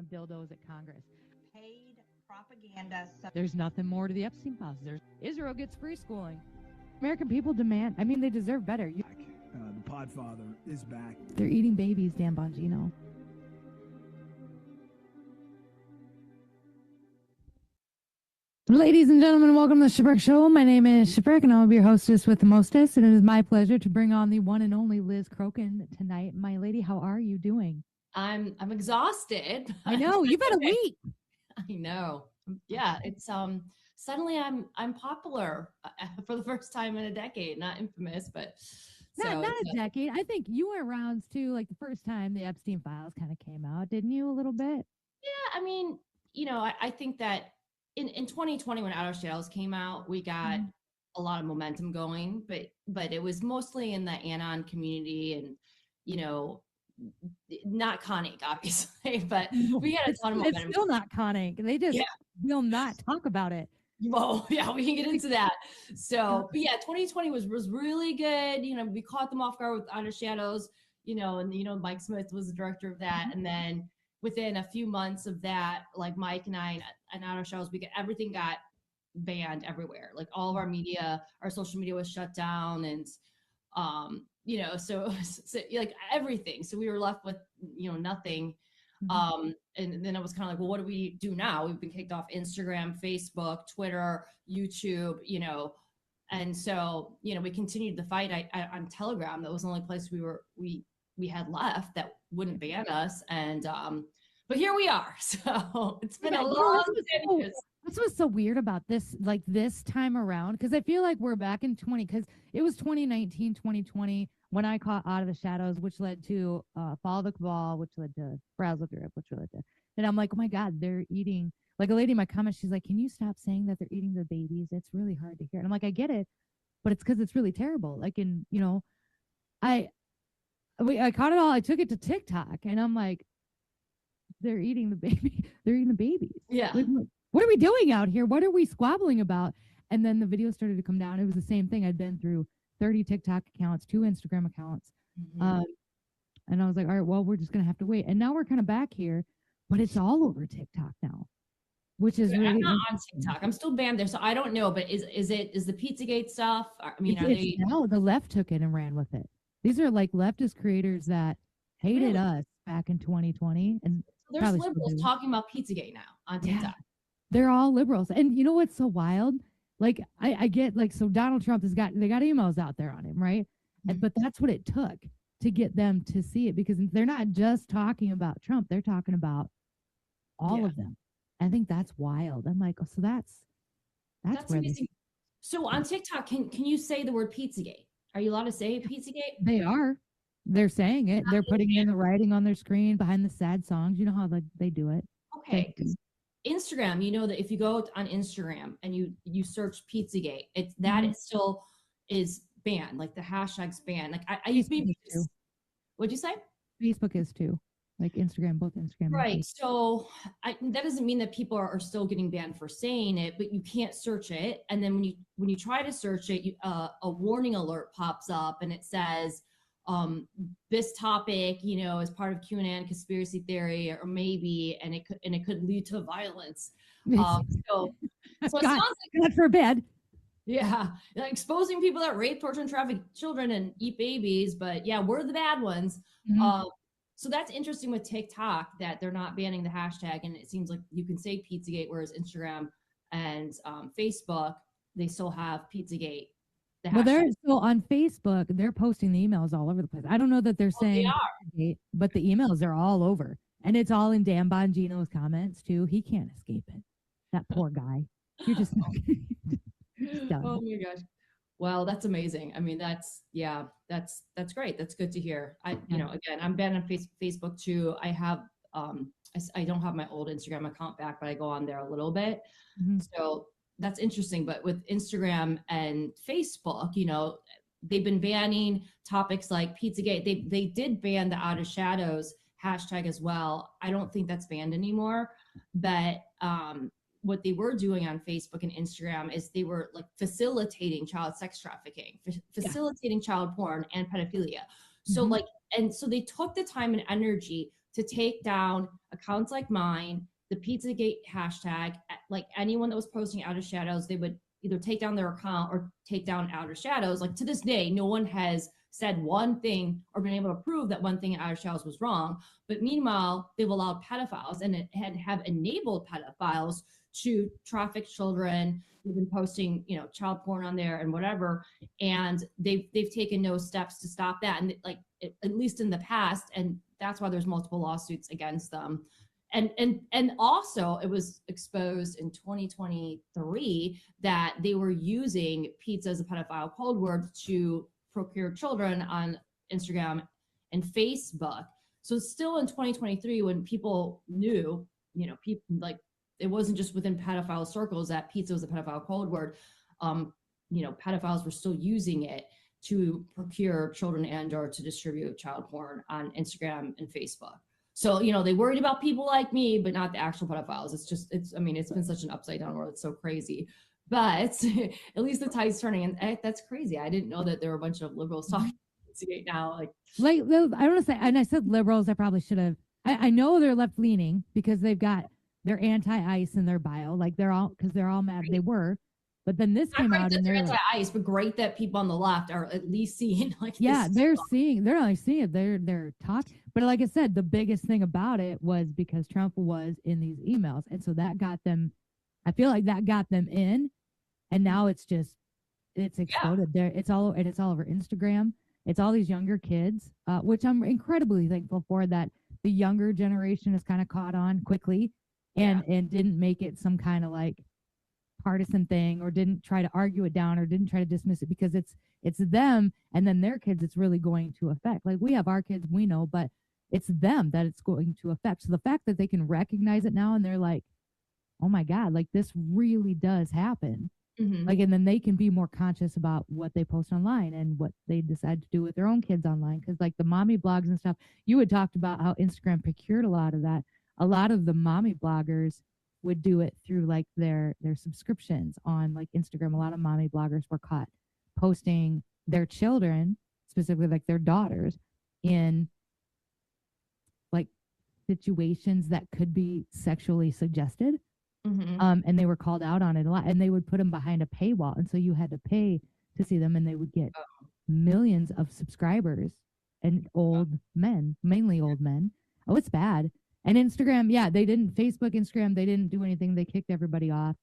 dildos at Congress. Paid propaganda. There's nothing more to the Epstein files. Israel gets free schooling. American people demand, they deserve better. The Podfather is back. They're eating babies, Dan Bongino. Ladies and gentlemen, welcome to the Shipwreck Show. My name is Shipwreck, and I'll be your hostess with the mostest. And it is my pleasure to bring on the one and only Liz Crokin tonight. My lady, how are you doing? I'm exhausted. I know, you've had a week. I know. Yeah, it's suddenly I'm popular for the first time in a decade. Not infamous, but not a decade. I think you went rounds too, like the first time the Epstein files kind of came out, didn't you? A little bit. Yeah, I think that in 2020 when Outer Shadows came out, we got a lot of momentum going, but it was mostly in the Anon community and not Connick, obviously, but we had a ton of momentum. It's still not Connick. They just will not talk about it. Well, yeah, we can get into that. So, but yeah, 2020 was really good. We caught them off guard with Outer Shadows, and Mike Smith was the director of that. And then within a few months of that, like Mike and I and Outer Shadows, everything got banned everywhere. Like all of our media, our social media was shut down, and so like everything. So we were left with nothing. And then I was kind of like, well, what do we do now? We've been kicked off Instagram, Facebook, Twitter, YouTube, and so we continued the fight on Telegram. That was the only place we had left that wouldn't ban us, and but here we are. So it's been a long day. That's what's so weird about this, like this time around, because I feel like we're back in because it was 2019, 2020 when I caught Out of the Shadows, which led to Follow the Cabal, which led to Browse the Drip, which led to, and I'm like, oh my God, they're eating. Like a lady in my comments, she's like, can you stop saying that they're eating the babies? It's really hard to hear. And I'm like, I get it, but it's because it's really terrible. Like, I caught it all. I took it to TikTok, and I'm like, they're eating the baby. They're eating the babies. Yeah. Like, what are we doing out here? What are we squabbling about? And then the video started to come down. It was the same thing. I'd been through 30 TikTok accounts, 2 Instagram accounts. And I was like, all right, well, we're just going to have to wait. And now we're kind of back here, but it's all over TikTok now, which is really. I'm not on TikTok. I'm still banned there. So I don't know, but is the Pizzagate stuff? No, the left took it and ran with it. These are like leftist creators that hated us back in 2020. And so there's liberals talking about Pizzagate now on TikTok. Yeah. They're all liberals. And you know what's so wild? Like, I get, like, so Donald Trump they got emails out there on him, right? But that's what it took to get them to see it, because they're not just talking about Trump. They're talking about all of them. I think that's wild. I'm like, oh, so that's amazing. So on TikTok, can you say the word Pizzagate? Are you allowed to say Pizzagate? They are. They're saying it. They're putting in the writing on their screen behind the sad songs. You know how they do it. Okay. Instagram, that if you go on Instagram and you search Pizzagate, it still is banned. Like the hashtag's banned. Like I used to be. What'd you say? Facebook is too. Like Instagram, both Instagram. Right. So that doesn't mean that people are still getting banned for saying it, but you can't search it. And then when you try to search it, a warning alert pops up and it says, this topic, is part of QAnon and conspiracy theory, or maybe, and it could lead to violence. So it sounds like, God forbid. Yeah, exposing people that rape, torture, and traffic children and eat babies. But yeah, we're the bad ones. So that's interesting with TikTok that they're not banning the hashtag, and it seems like you can say Pizzagate, whereas Instagram and Facebook, they still have Pizzagate. Well, they're still on Facebook. They're posting the emails all over the place. I don't know that they're saying, they are. But the emails are all over, and it's all in Dan Bongino's comments too. He can't escape it. That poor guy. You're just. Oh my gosh. Well, that's amazing. I mean, that's great. That's good to hear. Again, I'm banned on Facebook too. I have, I don't have my old Instagram account back, but I go on there a little bit. So that's interesting. But with Instagram and Facebook, they've been banning topics like Pizzagate. They did ban the Out of Shadows hashtag as well. I don't think that's banned anymore, but, what they were doing on Facebook and Instagram is they were like facilitating child sex trafficking, facilitating child porn and pedophilia. So so they took the time and energy to take down accounts like mine, the Pizzagate hashtag, like anyone that was posting Outer Shadows, they would either take down their account or take down Outer Shadows. Like to this day, no one has said one thing or been able to prove that one thing in Outer Shadows was wrong. But meanwhile, they've allowed pedophiles and have enabled pedophiles to traffic children. They've been posting, child porn on there and whatever. And they've taken no steps to stop that. And like, at least in the past, and that's why there's multiple lawsuits against them. And also it was exposed in 2023 that they were using pizza as a pedophile code word to procure children on Instagram and Facebook. So still in 2023, when people knew, people like it wasn't just within pedophile circles that pizza was a pedophile code word. Pedophiles were still using it to procure children and or to distribute child porn on Instagram and Facebook. So, they worried about people like me, but not the actual pedophiles. It's been such an upside down world. It's so crazy. But at least the tide's turning, and that's crazy. I didn't know that there were a bunch of liberals talking now. Like I want to say, and I said liberals, I probably should have. I know they're left leaning because they've got their anti-ICE in their bio. Like they're all mad. They were. But then this came out and they're anti-ICE, but great that people on the left are at least seeing they're not only seeing it, they're talking. But like I said, the biggest thing about it was because Trump was in these emails. And so that got them, I feel like that got them in. And now it's exploded there. It's all over Instagram. It's all these younger kids, which I'm incredibly thankful for, that the younger generation has kind of caught on quickly and didn't make it some kind of like partisan thing, or didn't try to argue it down, or didn't try to dismiss it, because it's them and then their kids it's really going to affect. Like we have our kids, we know, but it's them that it's going to affect. So the fact that they can recognize it now and they're like, oh my God, like this really does happen. Mm-hmm. Like, and then they can be more conscious about what they post online and what they decide to do with their own kids online. Cause like the mommy blogs and stuff, you had talked about how Instagram procured a lot of that. A lot of the mommy bloggers would do it through like their subscriptions on like Instagram. A lot of mommy bloggers were caught posting their children, specifically like their daughters, in like situations that could be sexually suggested. Mm-hmm. And they were called out on it a lot, and they would put them behind a paywall. And so you had to pay to see them, and they would get millions of subscribers, and old men, mainly old men. Oh, it's bad. And Instagram, Facebook, Instagram, they didn't do anything. They kicked everybody off.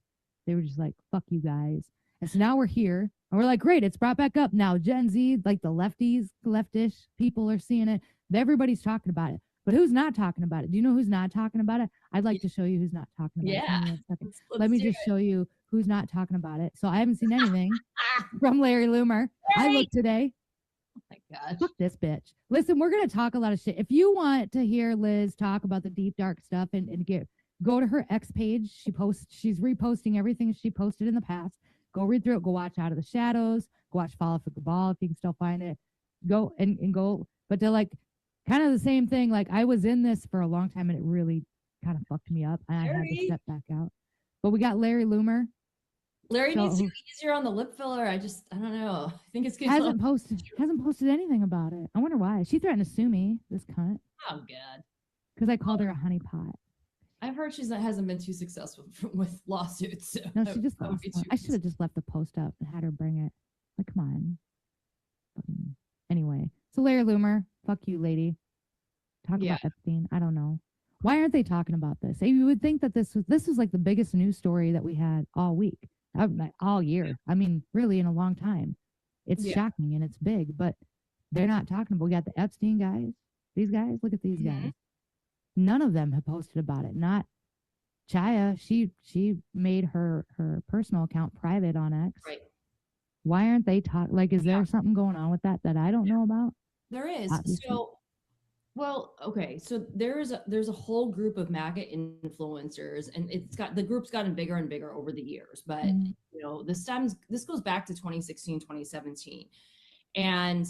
They were just like, fuck you guys. And so now we're here, and we're like, great, it's brought back up now. Gen Z, like the leftish people are seeing it. Everybody's talking about it. But who's not talking about it? Do you know who's not talking about it? I'd like to show you who's not talking about it. Let me just show you who's not talking about it. So I haven't seen anything from Larry Loomer. I looked today. Oh my gosh. Fuck this bitch. Listen, we're going to talk a lot of shit. If you want to hear Liz talk about the deep, dark stuff and go to her X page. She's reposting everything she posted in the past. Go read through it. Go watch Out of the Shadows. Go watch Fall for the Ball if you can still find it. Go and go. But they're like kind of the same thing. Like I was in this for a long time and it really kind of fucked me up. And I had to step back out. But we got Larry Loomer. Larry needs to be easier on the lip filler. I don't know. I think it's good. Hasn't posted anything about it. I wonder why. She threatened to sue me, this cunt. Oh God. Because I called her a honeypot. I've heard she hasn't been too successful with lawsuits. So no, she just lost. I should have just left the post up and had her bring it. Like, come on. Anyway, so Larry Loomer, fuck you, lady. Talk about Epstein. I don't know. Why aren't they talking about this? You would think that this was like the biggest news story that we had all week, all year. I mean, really in a long time. It's shocking and it's big, but they're not talking about. We got the Epstein guys. These guys, look at these guys. None of them have posted about it. Not Chaya. She made her personal account private on X. Right. Why aren't they talking? Like, is there something going on with that I don't know about? There is. So there's a whole group of MAGA influencers, and the group's gotten bigger and bigger over the years. But this goes back to 2016, 2017, and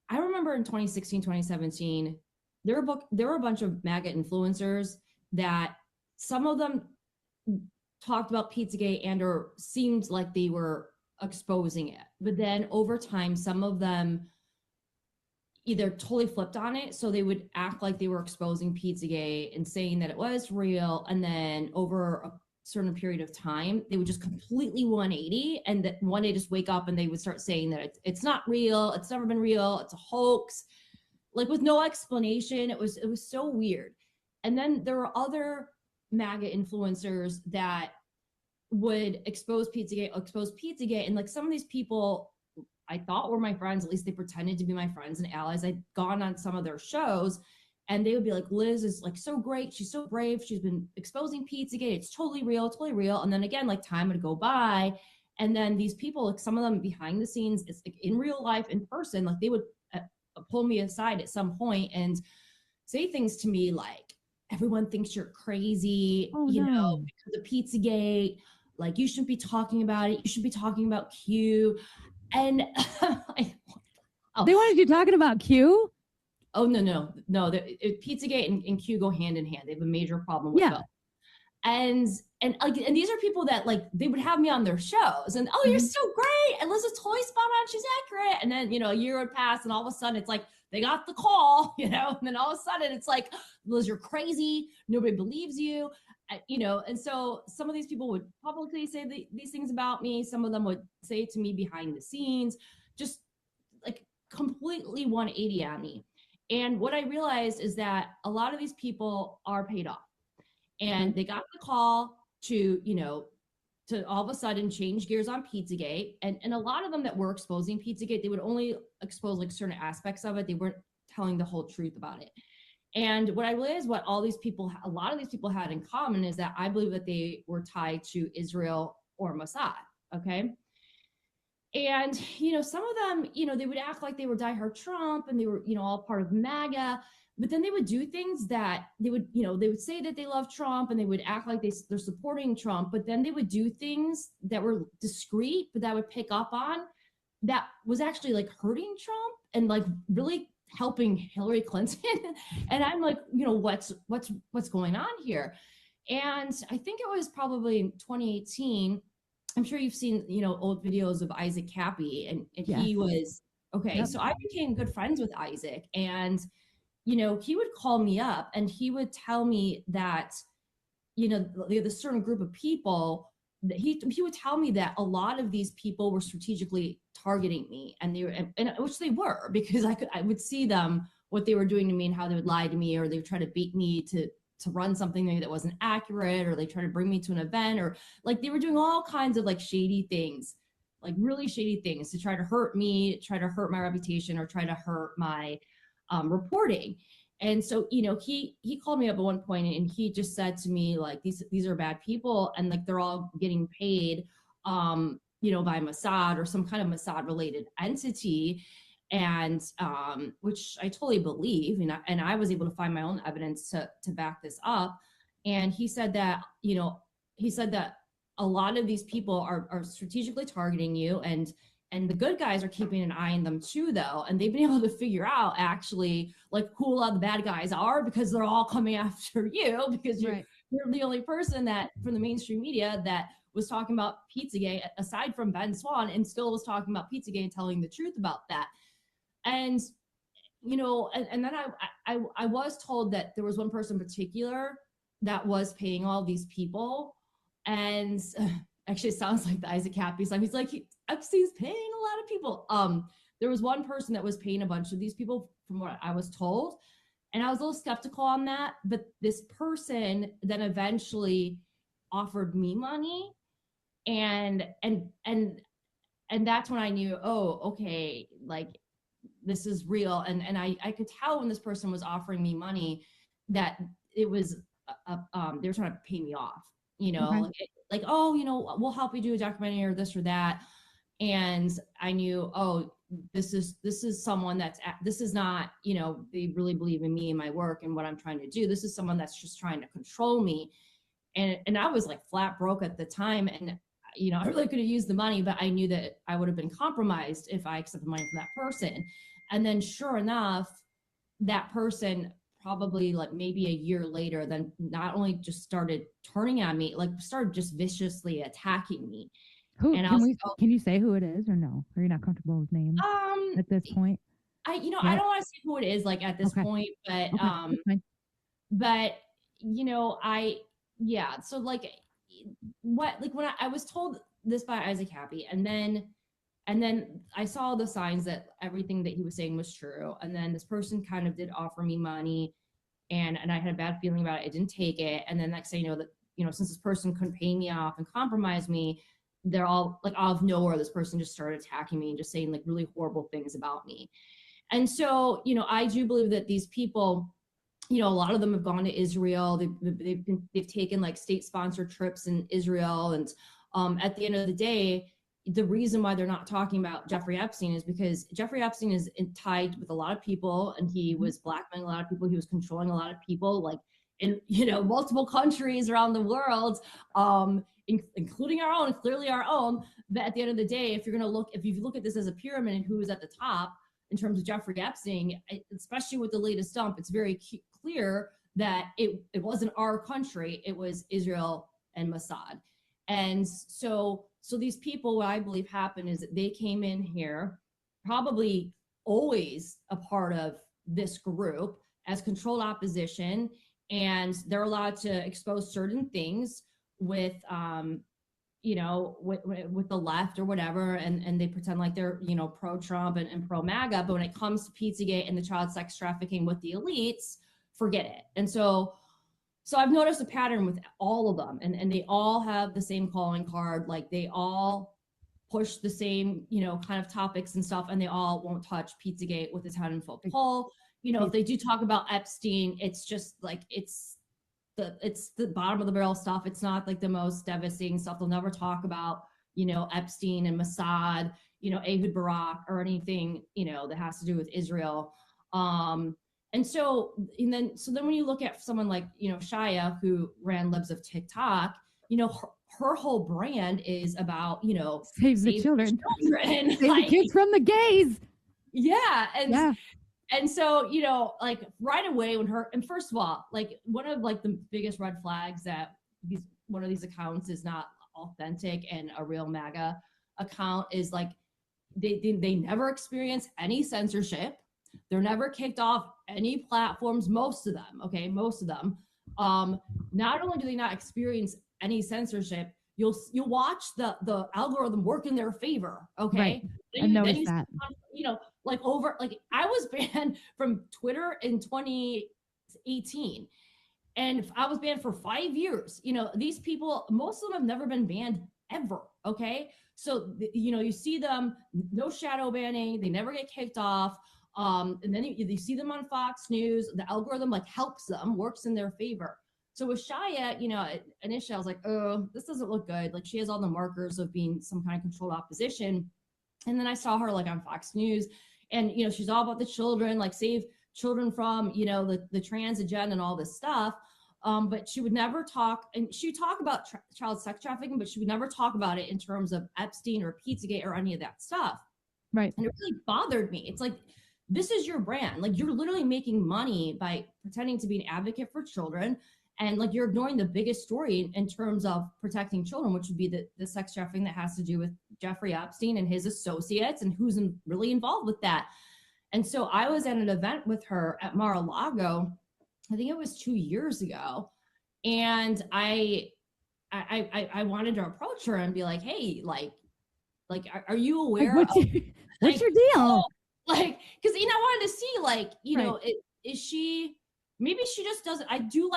I remember in 2016, 2017. There were a bunch of MAGA influencers that some of them talked about Pizzagate and or seemed like they were exposing it. But then over time, some of them, either totally flipped on it. So they would act like they were exposing Pizzagate and saying that it was real. And then over a certain period of time, they would just completely 180. And that one day just wake up and they would start saying that it's not real. It's never been real. It's a hoax, like with no explanation. It was so weird. And then there were other MAGA influencers that would expose Pizzagate. And like some of these people I thought were my friends, at least they pretended to be my friends and allies. I'd gone on some of their shows and they would be like, Liz is like so great. She's so brave. She's been exposing Pizzagate. It's totally real, totally real. And then again, like time would go by. And then these people, like some of them behind the scenes, it's like in real life, in person, like they would pull me aside at some point and say things to me like, everyone thinks you're crazy, you know, because of Pizzagate. Like you shouldn't be talking about it. You should be talking about Q. And they wanted you talking about Q? Oh, no. Pizzagate and Q go hand in hand. They have a major problem with both. And these are people that like, they would have me on their shows and, oh, you're so great. And Liz's totally spot on. She's accurate. And then, you know, a year would pass and all of a sudden it's like, they got the call, you know, and then all of a sudden it's like, Liz, you're crazy. Nobody believes you. You know, and so some of these people would publicly say these things about me. Some of them would say it to me behind the scenes, just like completely 180 on me. And what I realized is that a lot of these people are paid off and they got the call to, you know, to all of a sudden change gears on Pizzagate. And a lot of them that were exposing Pizzagate, they would only expose like certain aspects of it. They weren't telling the whole truth about it. And what I realized, what a lot of these people had in common is that I believe that they were tied to Israel or Mossad. Okay. And, you know, some of them, you know, they would act like they were diehard Trump and they were, you know, all part of MAGA, but then they would do things that they would, you know, they would say that they love Trump and they would act like they're supporting Trump, but then they would do things that were discreet, but that would pick up on that was actually like hurting Trump and like really helping Hillary Clinton. And I'm like, you know, what's going on here? And I think it was probably in 2018. I'm sure you've seen, you know, old videos of Isaac Cappy and he was, okay. So I became good friends with Isaac and, you know, he would call me up and he would tell me that, you know, the certain group of people that he would tell me that a lot of these people were strategically targeting me and they were, and which they were, because I would see them, what they were doing to me and how they would lie to me, or they would try to beat me to run something that wasn't accurate, or they try to bring me to an event, or like they were doing all kinds of like shady things, like really shady things to try to hurt me, try to hurt my reputation, or try to hurt my reporting. And so, you know, he called me up at one point and he just said to me, like, these are bad people. And like, they're all getting paid, you know, by Mossad or some kind of Mossad related entity. And, which I totally believe. And I was able to find my own evidence to back this up. And he said that, you know, a lot of these people are strategically targeting you, and the good guys are keeping an eye on them too, though. And they've been able to figure out actually like who a lot of the bad guys are, because they're all coming after you, because you're the only person that from the mainstream media that was talking about Pizzagate, aside from Ben Swan, and still was talking about Pizzagate and telling the truth about that. And, you know, and then I was told that there was one person in particular that was paying all these people. And actually, it sounds like the Isaac Cappy song. He's like, Epstein's paying a lot of people. There was one person that was paying a bunch of these people, from what I was told. And I was a little skeptical on that. But this person then eventually offered me money. And that's when I knew, oh, okay, like this is real. And I could tell when this person was offering me money that it was, they were trying to pay me off, you know, like, oh, you know, we'll help you do a documentary or this or that. And I knew, oh, this is someone this is not, you know, they really believe in me and my work and what I'm trying to do. This is someone that's just trying to control me. And I was like flat broke at the time. And, you know, I really could have used the money, but I knew that I would have been compromised if I accepted money from that person. And then sure enough, that person probably like maybe a year later, then not only just started turning on me, like started just viciously attacking me. Who, and can you say who it is or no? Are you not comfortable with names at this point? I don't want to say who it is like at this point, but but yeah. So like when I was told this by Isaac Happy, and then I saw the signs that everything that he was saying was true. And then this person kind of did offer me money, and I had a bad feeling about it. I didn't take it. And then next thing you know, that, since this person couldn't pay me off and compromise me, they're all like out of nowhere, this person just started attacking me and just saying like really horrible things about me. And so, I do believe that these people, a lot of them have gone to Israel. They've taken like state-sponsored trips in Israel. And at the end of the day, the reason why they're not talking about Jeffrey Epstein is because Jeffrey Epstein is tied with a lot of people, and he was blackmailing a lot of people. He was controlling a lot of people, like in multiple countries around the world, including our own, clearly our own. But at the end of the day, if you look at this as a pyramid and who is at the top in terms of Jeffrey Epstein, especially with the latest dump, it's very clear that it wasn't our country, it was Israel and Mossad. And so these people, what I believe happened is that they came in here, probably always a part of this group as controlled opposition, and they're allowed to expose certain things with with the left or whatever, and they pretend like they're pro-Trump and pro-MAGA, but when it comes to Pizzagate and the child sex trafficking with the elites, forget it. And so I've noticed a pattern with all of them, and they all have the same calling card. Like they all push the same, kind of topics and stuff, and they all won't touch Pizzagate with a 10-foot pole. If they do talk about Epstein, it's just like it's the bottom of the barrel stuff. It's not like the most devastating stuff. They'll never talk about, Epstein and Mossad, Ehud Barak or anything, that has to do with Israel. And then when you look at someone like, Shia, who ran Libs of TikTok, her whole brand is about, save the children. Save the kids from the gays. Yeah. And so, like right away and first of all, like one of like the biggest red flags that one of these accounts is not authentic and a real MAGA account is like, they never experience any censorship. They're never kicked off any platforms, most of them. Not only do they not experience any censorship, you'll watch the algorithm work in their favor. Okay. Right. I noticed that. I was banned from Twitter in 2018, and I was banned for 5 years. These people, most of them have never been banned ever. Okay. So, you see them, no shadow banning. They never get kicked off. And then you see them on Fox News. The algorithm like helps them, works in their favor. So with Shia, initially I was like, oh, this doesn't look good. Like she has all the markers of being some kind of controlled opposition. And then I saw her like on Fox News, and she's all about the children, like save children from the trans agenda and all this stuff. But she would never talk, and she would talk about child sex trafficking, but she would never talk about it in terms of Epstein or Pizzagate or any of that stuff. Right. And it really bothered me. It's like, this is your brand. Like you're literally making money by pretending to be an advocate for children. And like you're ignoring the biggest story in terms of protecting children, which would be the sex trafficking that has to do with Jeffrey Epstein and his associates and who's really involved with that. And so I was at an event with her at Mar-a-Lago, I think it was 2 years ago. And I wanted to approach her and be like, hey, like, are you aware what's your deal? Like, because I wanted to see, like, is she, maybe she just doesn't. I do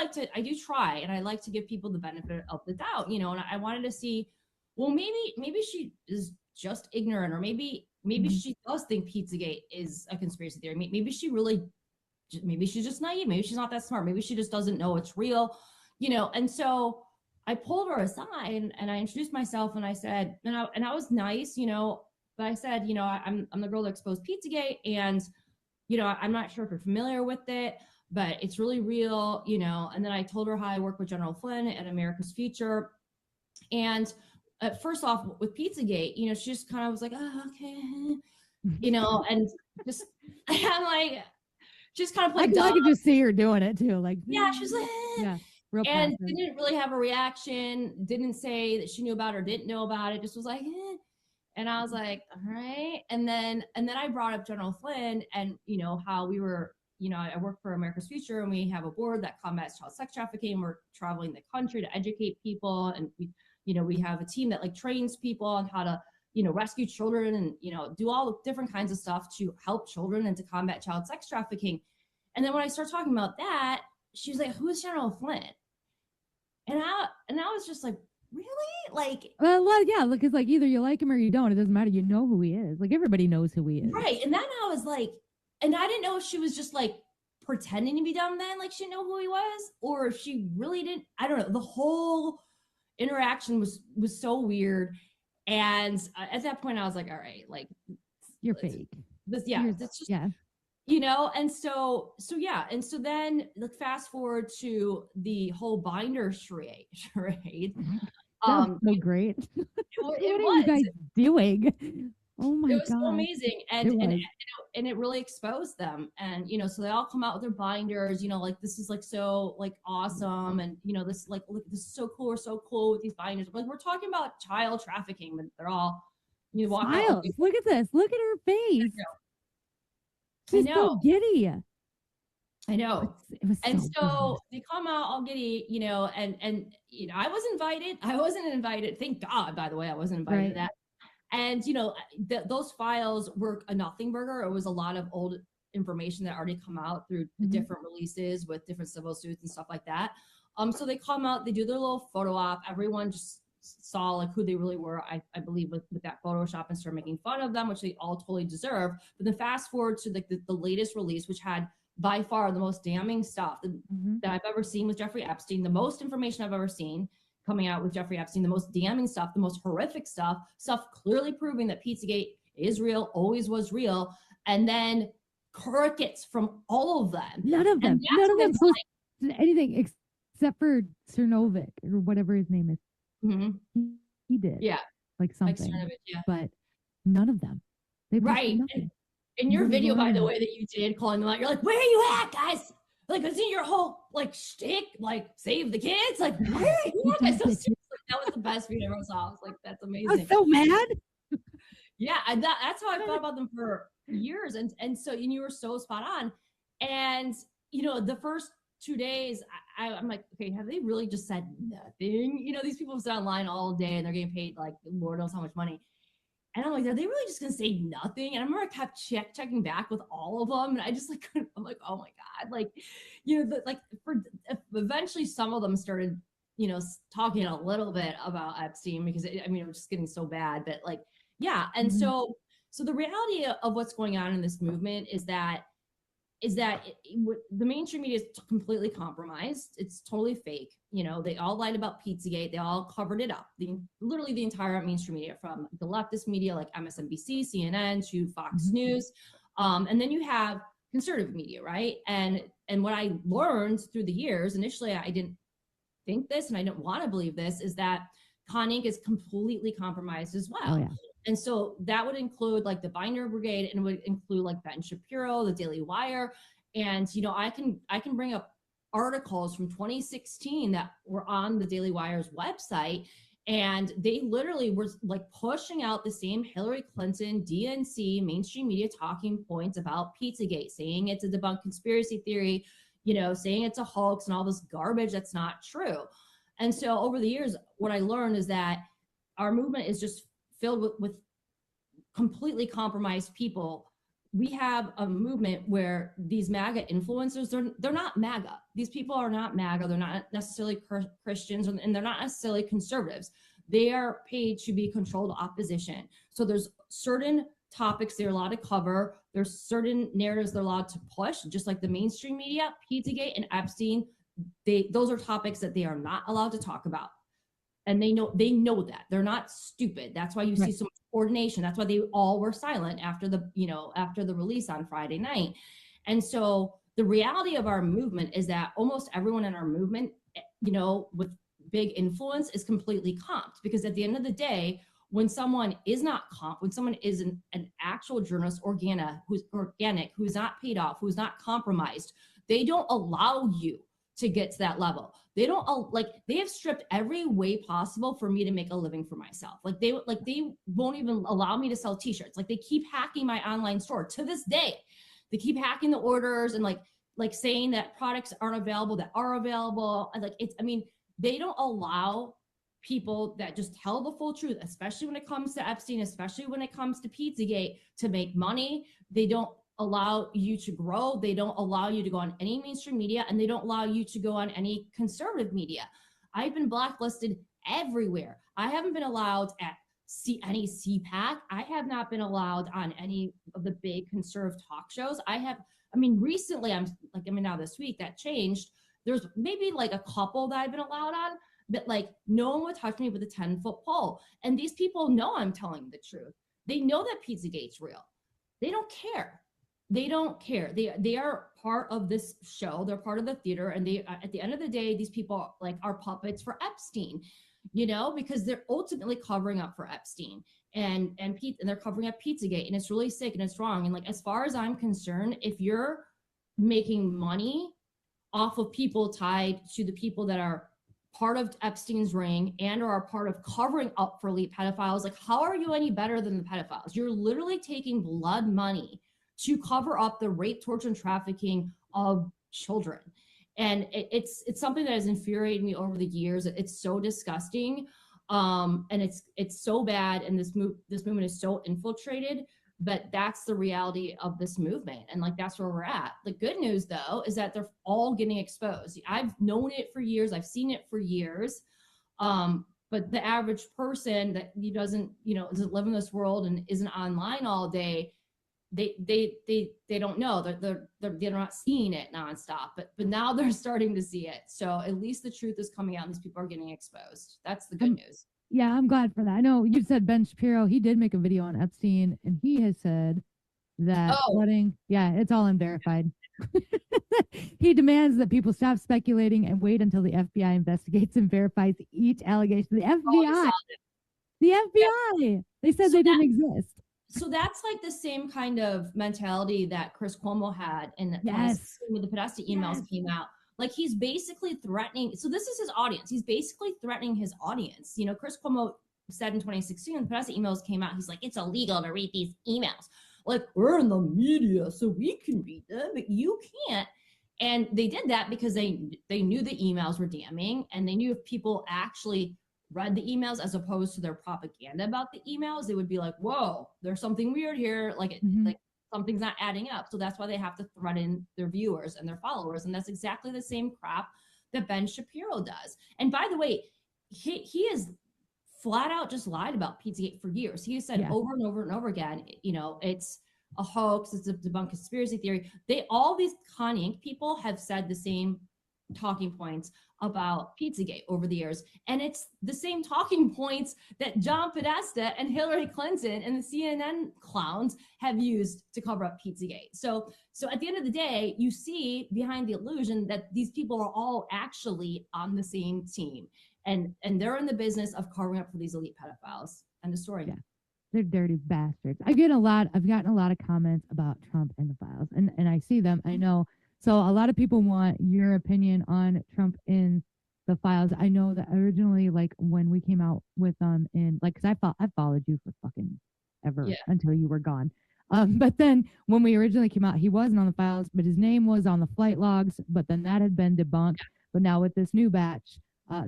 try, and I like to give people the benefit of the doubt, and I wanted to see, well, maybe she is just ignorant, or maybe she does think Pizzagate is a conspiracy theory. Maybe she's just naive. Maybe she's not that smart. Maybe she just doesn't know it's real, and so I pulled her aside and I introduced myself, and I said, and I was nice, but I said, I'm the girl that exposed Pizzagate, and, I'm not sure if you're familiar with it, but it's really real, and then I told her how I work with General Flynn at America's Future. And first off, with Pizzagate, she just kind of was like, oh, okay, and just, I'm like, just kind of played dumb. I could just see her doing it too. Like, yeah, she's like, yeah. Real and passive. Didn't really have a reaction, didn't say that she knew about it or didn't know about it, just was like, And I was like, all right. And then I brought up General Flynn and, you know, how we were, you know, I work for America's Future and we have a board that combats child sex trafficking. We're traveling the country to educate people. And we, you know, we have a team that like trains people on how to, you know, rescue children and, you know, do all the different kinds of stuff to help children and to combat child sex trafficking. And then when I started talking about that, she was like, who is General Flynn? And I was just like, really? Like, well, yeah, look, it's like either you like him or you don't. It doesn't matter. You know who he is. Like everybody knows who he is. Right. And then I was like, and I didn't know if she was just like pretending to be dumb then, like she didn't know who he was, or if she really didn't. I don't know. The whole interaction was so weird. And at that point, I was like, all right, like you're fake. This, yeah, it's just, yeah. You know, and so yeah, and so then like fast forward to the whole binder charade. So great. What are you guys doing? Oh my god, it was so amazing, and it really exposed them. And you know, so they all come out with their binders. You know, like this is like so like awesome, and you know, this like look, this is so cool. We're so cool with these binders. Like we're talking about child trafficking, but they're all you walk out. Look at this. Look at her face. She's so giddy. I know. It was and so they come out all giddy, you know, and you know, I was invited. I wasn't invited. Thank God, by the way, I wasn't invited to that. And you know, those files were a nothing burger. It was a lot of old information that already come out through different releases with different civil suits and stuff like that. So they come out, they do their little photo op. Everyone just saw like who they really were, I believe, with that Photoshop, and started making fun of them, which they all totally deserve. But then fast forward to like the latest release, which had by far the most damning stuff that I've ever seen with Jeffrey Epstein, the most information I've ever seen coming out with Jeffrey Epstein, the most damning stuff, the most horrific stuff clearly proving that Pizzagate is real, always was real, and then crickets from all of them. None of them posted anything except for Cernovic or whatever his name is. He did. Yeah. Like something. Like yeah. But none of them. They right. In your video, by the way, that you did calling them out, you're like, where are you at, guys? Like, isn't your whole like shtick like save the kids? Like, where are you at, guys? So seriously, that was the best video I ever saw. I was like, that's amazing. I was so mad. Yeah, and that's how I thought about them for years. And so you were so spot on. And you know, the first 2 days, I'm like, okay, have they really just said nothing? You know, these people sit online all day and they're getting paid like Lord knows how much money. And I'm like, are they really just gonna say nothing? And I remember I kept checking back with all of them, and I just like, I'm like, oh my god, like, you know, eventually some of them started, you know, talking a little bit about Epstein because it was just getting so bad. But like, yeah, and so the reality of what's going on in this movement is that the mainstream media is completely compromised. It's totally fake. You know, they all lied about Pizzagate. They all covered it up. Literally the entire mainstream media, from the leftist media like MSNBC, CNN to Fox News. And then you have conservative media, right? And what I learned through the years, initially I didn't think this and I didn't want to believe this, is that Con Inc. is completely compromised as well. Oh, yeah. And so that would include like the Binder Brigade, and it would include like Ben Shapiro, the Daily Wire. And, you know, I can bring up articles from 2016 that were on the Daily Wire's website. And they literally were like pushing out the same Hillary Clinton, DNC, mainstream media talking points about Pizzagate, saying it's a debunked conspiracy theory, you know, saying it's a hoax and all this garbage that's not true. And so over the years, what I learned is that our movement is just filled with completely compromised people. We have a movement where these MAGA influencers, they're not MAGA. These people are not MAGA. They're not necessarily Christians, and they're not necessarily conservatives. They are paid to be controlled opposition. So there's certain topics they're allowed to cover. There's certain narratives they're allowed to push, just like the mainstream media, Pizzagate and Epstein. Those are topics that they are not allowed to talk about. And they know that. They're not stupid. That's why you see so much coordination. That's why they all were silent after the release on Friday night. And so the reality of our movement is that almost everyone in our movement, you know, with big influence is completely comped, because at the end of the day, when someone is not when someone is an actual journalist, who's organic, who's not paid off, who's not compromised, they don't allow you to get to that level. They don't like, they have stripped every way possible for me to make a living for myself. Like they won't even allow me to sell t-shirts. Like they keep hacking my online store to this day. They keep hacking the orders and like saying that products aren't available that are available. And like, it's, I mean, they don't allow people that just tell the full truth, especially when it comes to Epstein, especially when it comes to Pizzagate, to make money. They don't allow you to grow. They don't allow you to go on any mainstream media, and they don't allow you to go on any conservative media. I've been blacklisted everywhere. I haven't been allowed at any CPAC. I have not been allowed on any of the big conservative talk shows. I mean, recently, now this week that changed. There's maybe like a couple that I've been allowed on, but like no one would touch me with a 10-foot pole. And these people know I'm telling the truth. They know that Pizzagate's real. They don't care. They don't care. They are part of this show. They're part of the theater. And they, at the end of the day, these people like are puppets for Epstein, you know, because they're ultimately covering up for Epstein and they're covering up Pizzagate, and it's really sick and it's wrong. And like, as far as I'm concerned, if you're making money off of people tied to the people that are part of Epstein's ring and or are part of covering up for elite pedophiles, like how are you any better than the pedophiles? You're literally taking blood money to cover up the rape, torture, and trafficking of children. And it's something that has infuriated me over the years. It's so disgusting. And it's so bad. And this movement is so infiltrated, but that's the reality of this movement. And like, that's where we're at. The good news though, is that they're all getting exposed. I've known it for years. I've seen it for years. But the average person that doesn't live in this world and isn't online all day, they don't know. They're not seeing it nonstop, but now they're starting to see it. So at least the truth is coming out and these people are getting exposed. That's the good news. Yeah, I'm glad for that. I know you said Ben Shapiro. He did make a video on Epstein, and he has said that flooding, it's all unverified. He demands that people stop speculating and wait until the FBI investigates and verifies each allegation. The FBI. The FBI. Yeah. They said they didn't exist. So that's like the same kind of mentality that Chris Cuomo had, and when the Podesta emails came out. Like, he's basically threatening. So this is his audience. He's basically threatening his audience. You know, Chris Cuomo said in 2016, when the Podesta emails came out, he's like, it's illegal to read these emails. Like, we're in the media, so we can read them, but you can't. And they did that because they knew the emails were damning, and they knew if people actually read the emails as opposed to their propaganda about the emails, they would be like, whoa, there's something weird here. Like, like something's not adding up. So that's why they have to threaten their viewers and their followers. And that's exactly the same crap that Ben Shapiro does. And by the way, he has flat out just lied about Pizzagate for years. He has said over and over and over again, it's a hoax, it's a debunked conspiracy theory. All these Con Inc. people have said the same talking points about Pizzagate over the years. And it's the same talking points that John Podesta and Hillary Clinton and the CNN clowns have used to cover up Pizzagate. So at the end of the day, you see behind the illusion that these people are all actually on the same team. And they're in the business of covering up for these elite pedophiles. End of story. Yeah. They're dirty bastards. I've gotten a lot of comments about Trump and the files, and I see them. I know. So a lot of people want your opinion on Trump in the files. I know that originally, like when we came out with because I followed you for fucking ever until you were gone. But then when we originally came out, he wasn't on the files, but his name was on the flight logs. But then that had been debunked. But now with this new batch,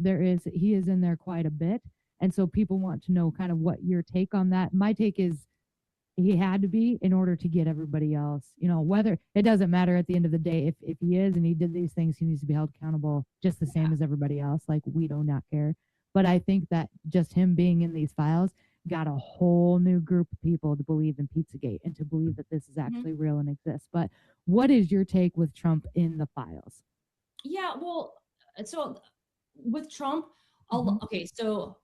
he is in there quite a bit, and so people want to know kind of what your take on that. My take is, he had to be in order to get everybody else, whether it doesn't matter at the end of the day. If he is and he did these things, he needs to be held accountable just the same as everybody else. Like, we do not care. But I think that just him being in these files got a whole new group of people to believe in Pizzagate and to believe that this is actually real and exists. But what is your take with Trump in the files? Yeah, well, so with Trump, okay, so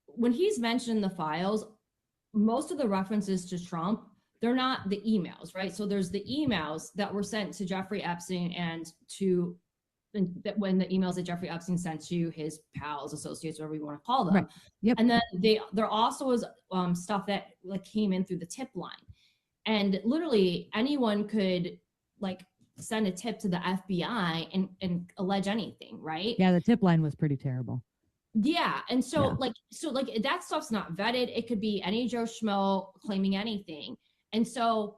when he's mentioned in the files, most of the references to Trump, they're not the emails, right? So there's the emails that were sent to Jeffrey Epstein when the emails that Jeffrey Epstein sent to his pals, associates, whatever you want to call them. Right. Yep. And then there also was stuff that like came in through the tip line. And literally anyone could like send a tip to the FBI and allege anything, right? Yeah, the tip line was pretty terrible. Yeah. And so like that stuff's not vetted. It could be any Joe Schmo claiming anything. And so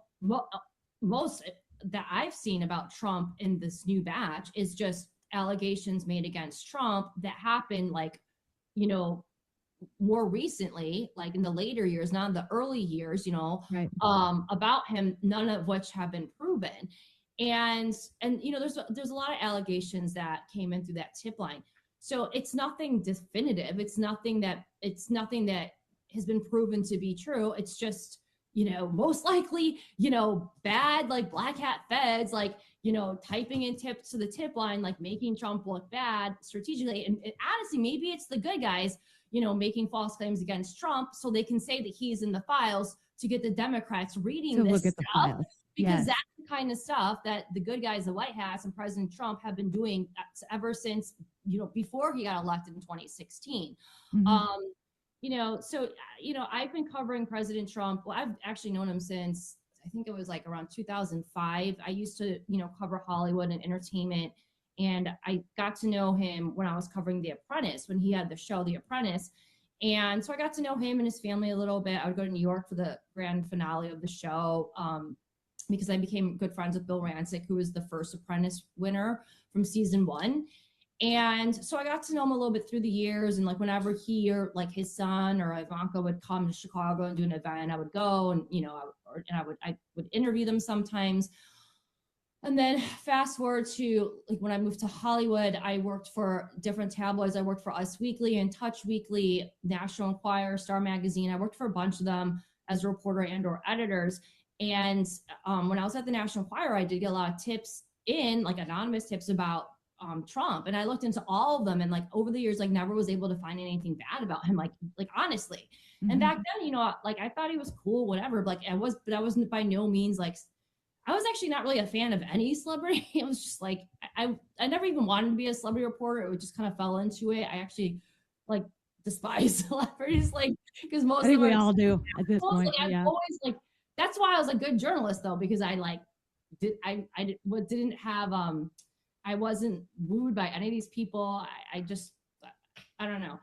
most that I've seen about Trump in this new batch is just allegations made against Trump that happened like, you know, more recently, like in the later years, not in the early years, you know, right. About him, none of which have been proven. And you know, there's a lot of allegations that came in through that tip line. So it's nothing definitive. It's nothing that has been proven to be true. It's just, you know, most likely, you know, bad, like black hat feds, like, you know, typing in tips to the tip line, like making Trump look bad strategically. And honestly, maybe it's the good guys, you know, making false claims against Trump so they can say that he's in the files to get the Democrats reading to this look at the stuff. files. Because that's the kind of stuff that the good guys, the White Hats and President Trump have been doing ever since, you know, before he got elected in 2016. Mm-hmm. You know, so, you know, I've been covering President Trump. Well, I've actually known him since, I think it was like around 2005. I used to, you know, cover Hollywood and entertainment. And I got to know him when I was covering The Apprentice, when he had the show, The Apprentice. And so I got to know him and his family a little bit. I would go to New York for the grand finale of the show. Because I became good friends with Bill Rancic, who was the first Apprentice winner from season 1. And so I got to know him a little bit through the years. And like whenever he or like his son or Ivanka would come to Chicago and do an event, I would go and, you know, I would interview them sometimes. And then fast forward to like when I moved to Hollywood, I worked for different tabloids. I worked for Us Weekly and Touch Weekly, National Enquirer, Star Magazine. I worked for a bunch of them as a reporter and or editors. And when I was at the National Enquirer, I did get a lot of tips in, like anonymous tips about Trump. And I looked into all of them and like over the years, like never was able to find anything bad about him, like honestly. Mm-hmm. And back then, you know, like I thought he was cool, whatever. But I wasn't by no means like, I was actually not really a fan of any celebrity. It was just like, I never even wanted to be a celebrity reporter. It just kind of fell into it. I actually like despise celebrities, like, because most I think of we all do at this point. Like, yeah. I've always like, that's why I was a good journalist though, because I like didn't have I wasn't wooed by any of these people. I just I don't know.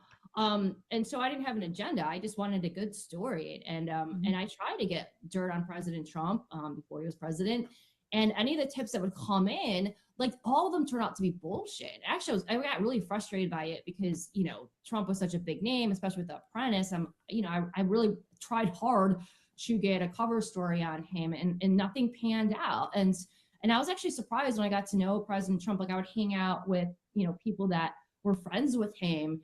And so I didn't have an agenda. I just wanted a good story. And and I tried to get dirt on President Trump before he was president. And any of the tips that would come in, like all of them turned out to be bullshit. Actually, I got really frustrated by it because, you know, Trump was such a big name, especially with The Apprentice. I really tried hard to get a cover story on him and nothing panned out. And I was actually surprised when I got to know President Trump. Like I would hang out with, you know, people that were friends with him.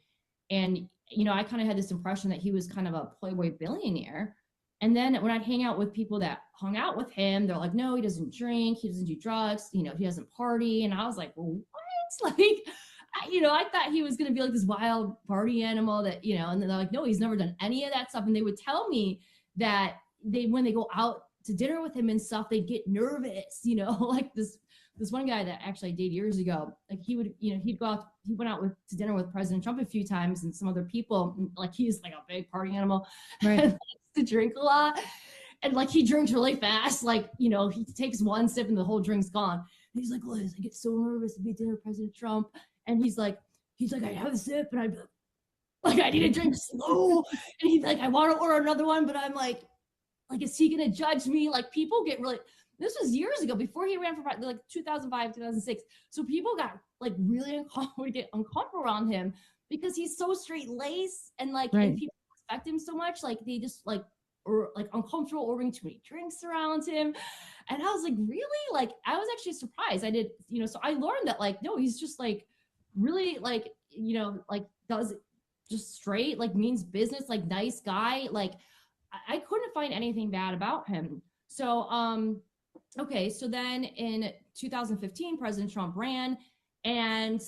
And, you know, I kind of had this impression that he was kind of a playboy billionaire. And then when I'd hang out with people that hung out with him, they're like, no, he doesn't drink, he doesn't do drugs, you know, he doesn't party. And I was like, well, what? Like, you know, I thought he was going to be like this wild party animal that, you know, and then they're like, no, he's never done any of that stuff. And they would tell me that when they go out to dinner with him and stuff, they get nervous, you know, like this one guy that actually I dated years ago, like he would, you know, he went out to dinner with President Trump a few times and some other people, like he's like a big party animal, right? And likes to drink a lot. And like he drinks really fast, like, you know, he takes one sip and the whole drink's gone. And he's like, Liz, I get so nervous to be at dinner with President Trump. And he's like, I have a sip and I'd be like, I need to drink slow. And he's like, I want to order another one, but I'm like, is he going to judge me? Like people get really, this was years ago before he ran for like 2005, 2006. So people got like really uncomfortable around him because he's so straight laced and like, right. And people respect him so much. Like they just like, or like uncomfortable ordering too many drinks around him. And I was like, really? Like, I was actually surprised. I did, you know, so I learned that like, no, he's just like really like, you know, like does it just straight, like means business, like nice guy. Like I couldn't find anything bad about him. So, okay. So then in 2015, President Trump ran and,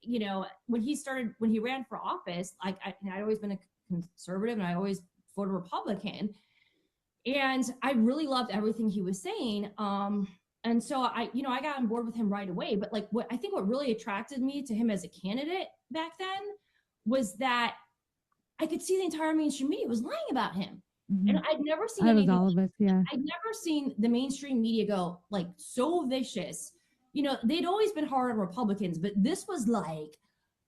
you know, when he ran for office, like I'd always been a conservative and I always voted Republican. And I really loved everything he was saying. And so I got on board with him right away. But like what really attracted me to him as a candidate back then was that I could see the entire mainstream media was lying about him. Mhm. And I'd never seen I was anything all of us. Yeah. I'd never seen the mainstream media go like so vicious. You know, they'd always been hard on Republicans, but this was like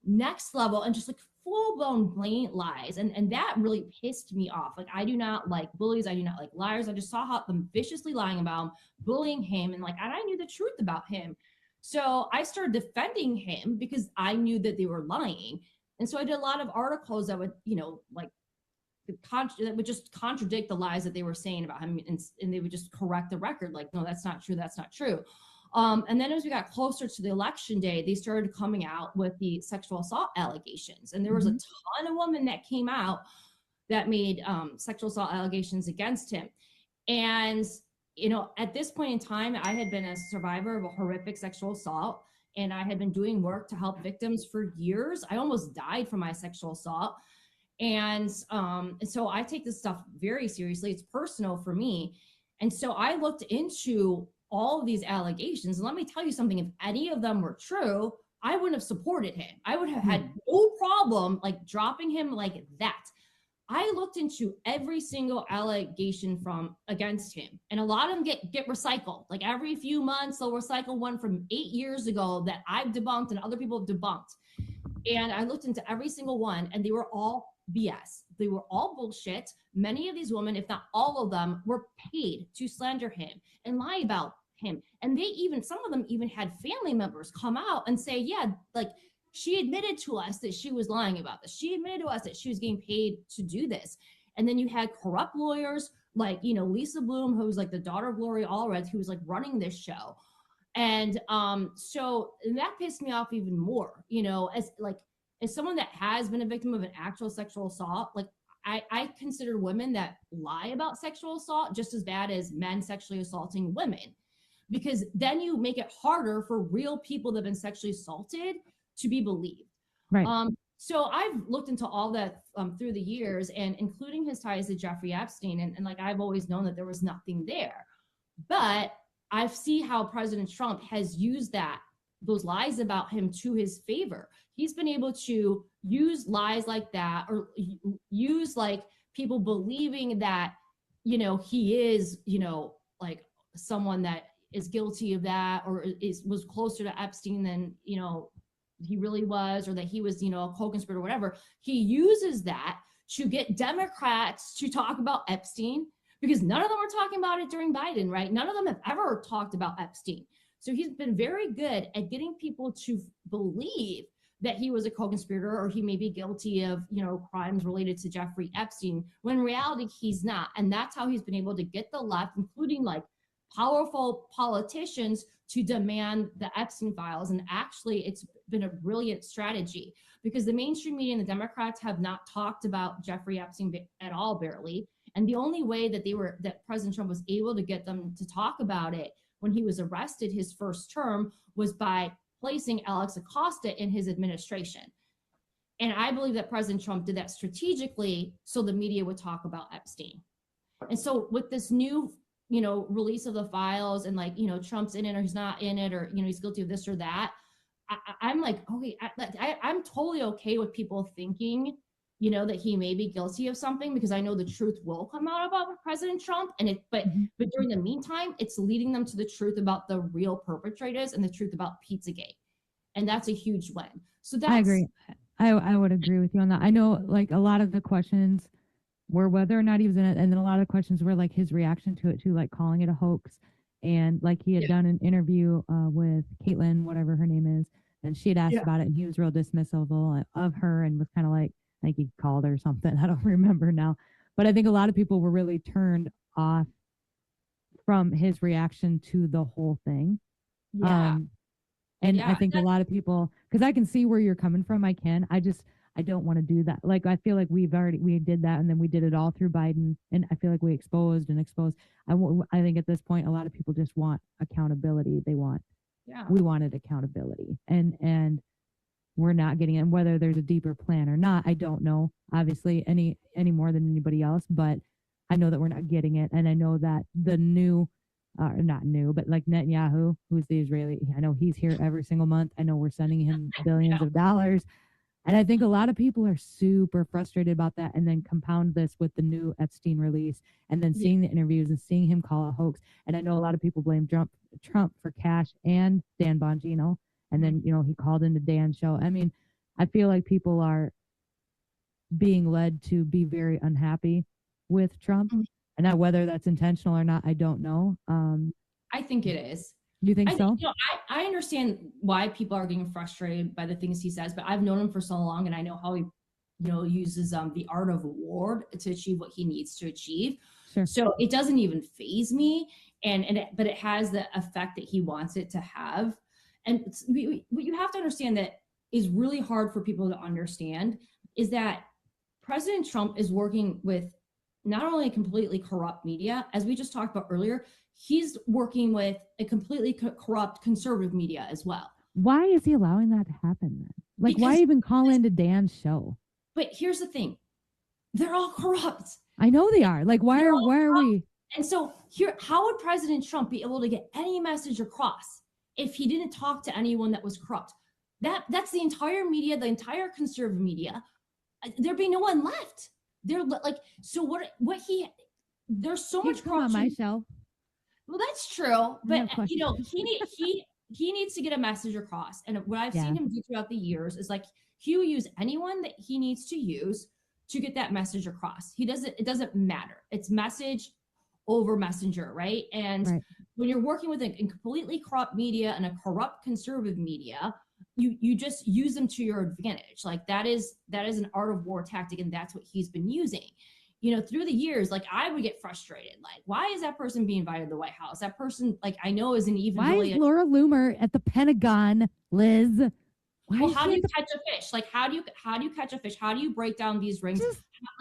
next level and just like full blown blatant lies. And that really pissed me off. Like, I do not like bullies. I do not like liars. I just saw how them viciously lying about him, bullying him. And like, and I knew the truth about him. So I started defending him because I knew that they were lying. And so I did a lot of articles that would, you know, like that would just contradict the lies that they were saying about him, and they would just correct the record, like, no, that's not true, that's not true. And then as we got closer to the election day, they started coming out with the sexual assault allegations, and there was a ton of women that came out that made sexual assault allegations against him. And you know, at this point in time, I had been a survivor of a horrific sexual assault, and I had been doing work to help victims for years. I almost died from my sexual assault. And so I take this stuff very seriously. It's personal for me. And so I looked into all of these allegations. And let me tell you something, if any of them were true, I wouldn't have supported him. I would have had no problem like dropping him like that. I looked into every single allegation from against him, and a lot of them get recycled. Like every few months, they'll recycle one from 8 years ago that I've debunked and other people have debunked. And I looked into every single one, and they were all BS. They were all bullshit. Many of these women, if not all of them, were paid to slander him and lie about him. And they even, some of them even had family members come out and say, yeah, like she admitted to us that she was lying about this. She admitted to us that she was getting paid to do this. And then you had corrupt lawyers like, you know, Lisa Bloom, who was like the daughter of Lori Allred, who was like running this show. And so that pissed me off even more, you know, as someone that has been a victim of an actual sexual assault. Like I consider women that lie about sexual assault just as bad as men sexually assaulting women, because then you make it harder for real people that have been sexually assaulted to be believed. Right. So I've looked into all that through the years, and including his ties to Jeffrey Epstein. And like, I've always known that there was nothing there, but I see how President Trump has used those lies about him to his favor. He's been able to use lies like that, or use like people believing that, you know, he is, you know, like someone that is guilty of that, or was closer to Epstein than, you know, he really was, or that he was, you know, a co-conspirator or whatever. He uses that to get Democrats to talk about Epstein, because none of them were talking about it during Biden, right? None of them have ever talked about Epstein. So he's been very good at getting people to believe that he was a co-conspirator, or he may be guilty of, you know, crimes related to Jeffrey Epstein, when in reality he's not. And that's how he's been able to get the left, including like powerful politicians, to demand the Epstein files. And actually, it's been a brilliant strategy, because the mainstream media and the Democrats have not talked about Jeffrey Epstein at all, barely. And the only way that President Trump was able to get them to talk about it when he was arrested his first term was by placing Alex Acosta in his administration. And I believe that President Trump did that strategically so the media would talk about Epstein. And so with this new, you know, release of the files, and like, you know, Trump's in it or he's not in it, or, you know, he's guilty of this or that, I'm like, okay, I'm totally okay with people thinking, you know, that he may be guilty of something, because I know the truth will come out about President Trump. And but during the meantime, it's leading them to the truth about the real perpetrators and the truth about Pizzagate. And that's a huge win. So that's, I agree. I would agree with you on that. I know like a lot of the questions were whether or not he was in it. And then a lot of questions were like his reaction to it too, like calling it a hoax. And like he had done an interview with Caitlin, whatever her name is, and she had asked about it, and he was real dismissive of her, and was kind of like he called her something. I don't remember now. But I think a lot of people were really turned off from his reaction to the whole thing. Yeah. And I think a lot of people, because I can see where you're coming from. I don't want to do that. Like, I feel like we did that, and then we did it all through Biden. And I feel like we exposed. I think at this point, a lot of people just want accountability. We wanted accountability, and we're not getting it. And whether there's a deeper plan or not, I don't know, obviously, any more than anybody else, but I know that we're not getting it. And I know that the new, not new, but like Netanyahu, who's the Israeli, I know he's here every single month. I know we're sending him billions of dollars. And I think a lot of people are super frustrated about that, and then compound this with the new Epstein release, and then seeing the interviews and seeing him call a hoax. And I know a lot of people blame Trump for Cash and Dan Bongino. And then, he called into Dan's show. I mean, I feel like people are being led to be very unhappy with Trump. And now whether that's intentional or not, I don't know. I think it is. You think so? I understand why people are getting frustrated by the things he says, but I've known him for so long, and I know how he, uses the art of war to achieve what he needs to achieve. Sure. So it doesn't even faze me, but it has the effect that he wants it to have. And what you have to understand that is really hard for people to understand is that President Trump is working with not only a completely corrupt media, as we just talked about earlier, he's working with a completely corrupt conservative media as well. Why is he allowing that to happen then? Like, why even call into Dan's show? But here's the thing. They're all corrupt. I know they are. Like, why are we? And so how would President Trump be able to get any message across if he didn't talk to anyone that was corrupt? That's the entire media, the entire conservative media. There'd be no one left. They're like, so there's so much corruption. On my show. Well, that's true, but he needs to get a message across. And what I've seen him do throughout the years is like he will use anyone that he needs to use to get that message across. It doesn't matter. It's message over messenger, right? And when you're working with a completely corrupt media and a corrupt conservative media, you just use them to your advantage. Like that is an art of war tactic, and that's what he's been using. Through the years, like I would get frustrated. Like, why is that person being invited to the White House? That person, like, I know isn't even. Why is Laura Loomer at the Pentagon, Liz? Well, how do you catch a fish? Like, how do you catch a fish? How do you break down these rings?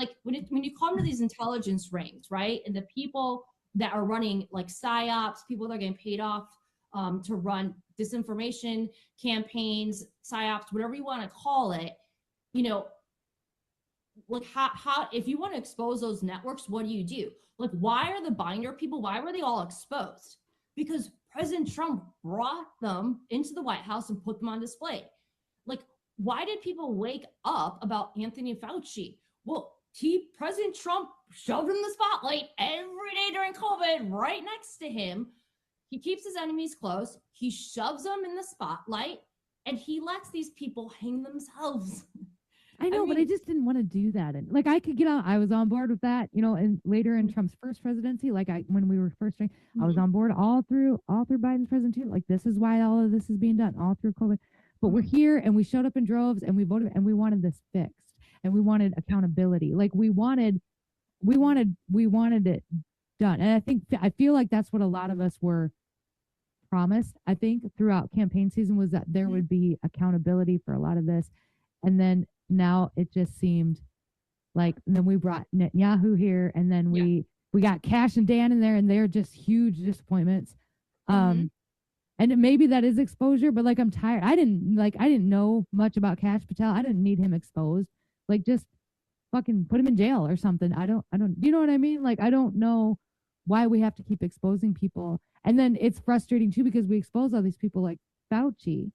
Like when you come to these intelligence rings, right? And the people that are running like psyops, people that are getting paid off to run disinformation campaigns, psyops, whatever you want to call it, like how if you want to expose those networks, what do? Like, why are the binder people, why were they all exposed? Because President Trump brought them into the White House and put them on display. Like, why did people wake up about Anthony Fauci? Well, President Trump shoved him in the spotlight every day during COVID, right next to him. He keeps his enemies close. He shoves them in the spotlight, and he lets these people hang themselves. I know, but I just didn't want to do that. And like, I could get on. I was on board with that, and later in Trump's first presidency, like when we were first, I was on board all through Biden's presidency. Like, this is why all of this is being done all through COVID. But we're here, and we showed up in droves, and we voted, and we wanted this fixed, and we wanted accountability. Like we wanted it done. And I feel like that's what a lot of us were promised. I think throughout campaign season was that there would be accountability for a lot of this, and then now it just seemed like, and then we brought Netanyahu here, and then we got Cash and Dan in there, and they're just huge disappointments. And maybe that is exposure, but like, I'm tired. I didn't know much about Cash Patel. I didn't need him exposed. Like, just fucking put him in jail or something. I don't, you know what I mean? Like, I don't know why we have to keep exposing people. And then it's frustrating too, because we expose all these people like Fauci.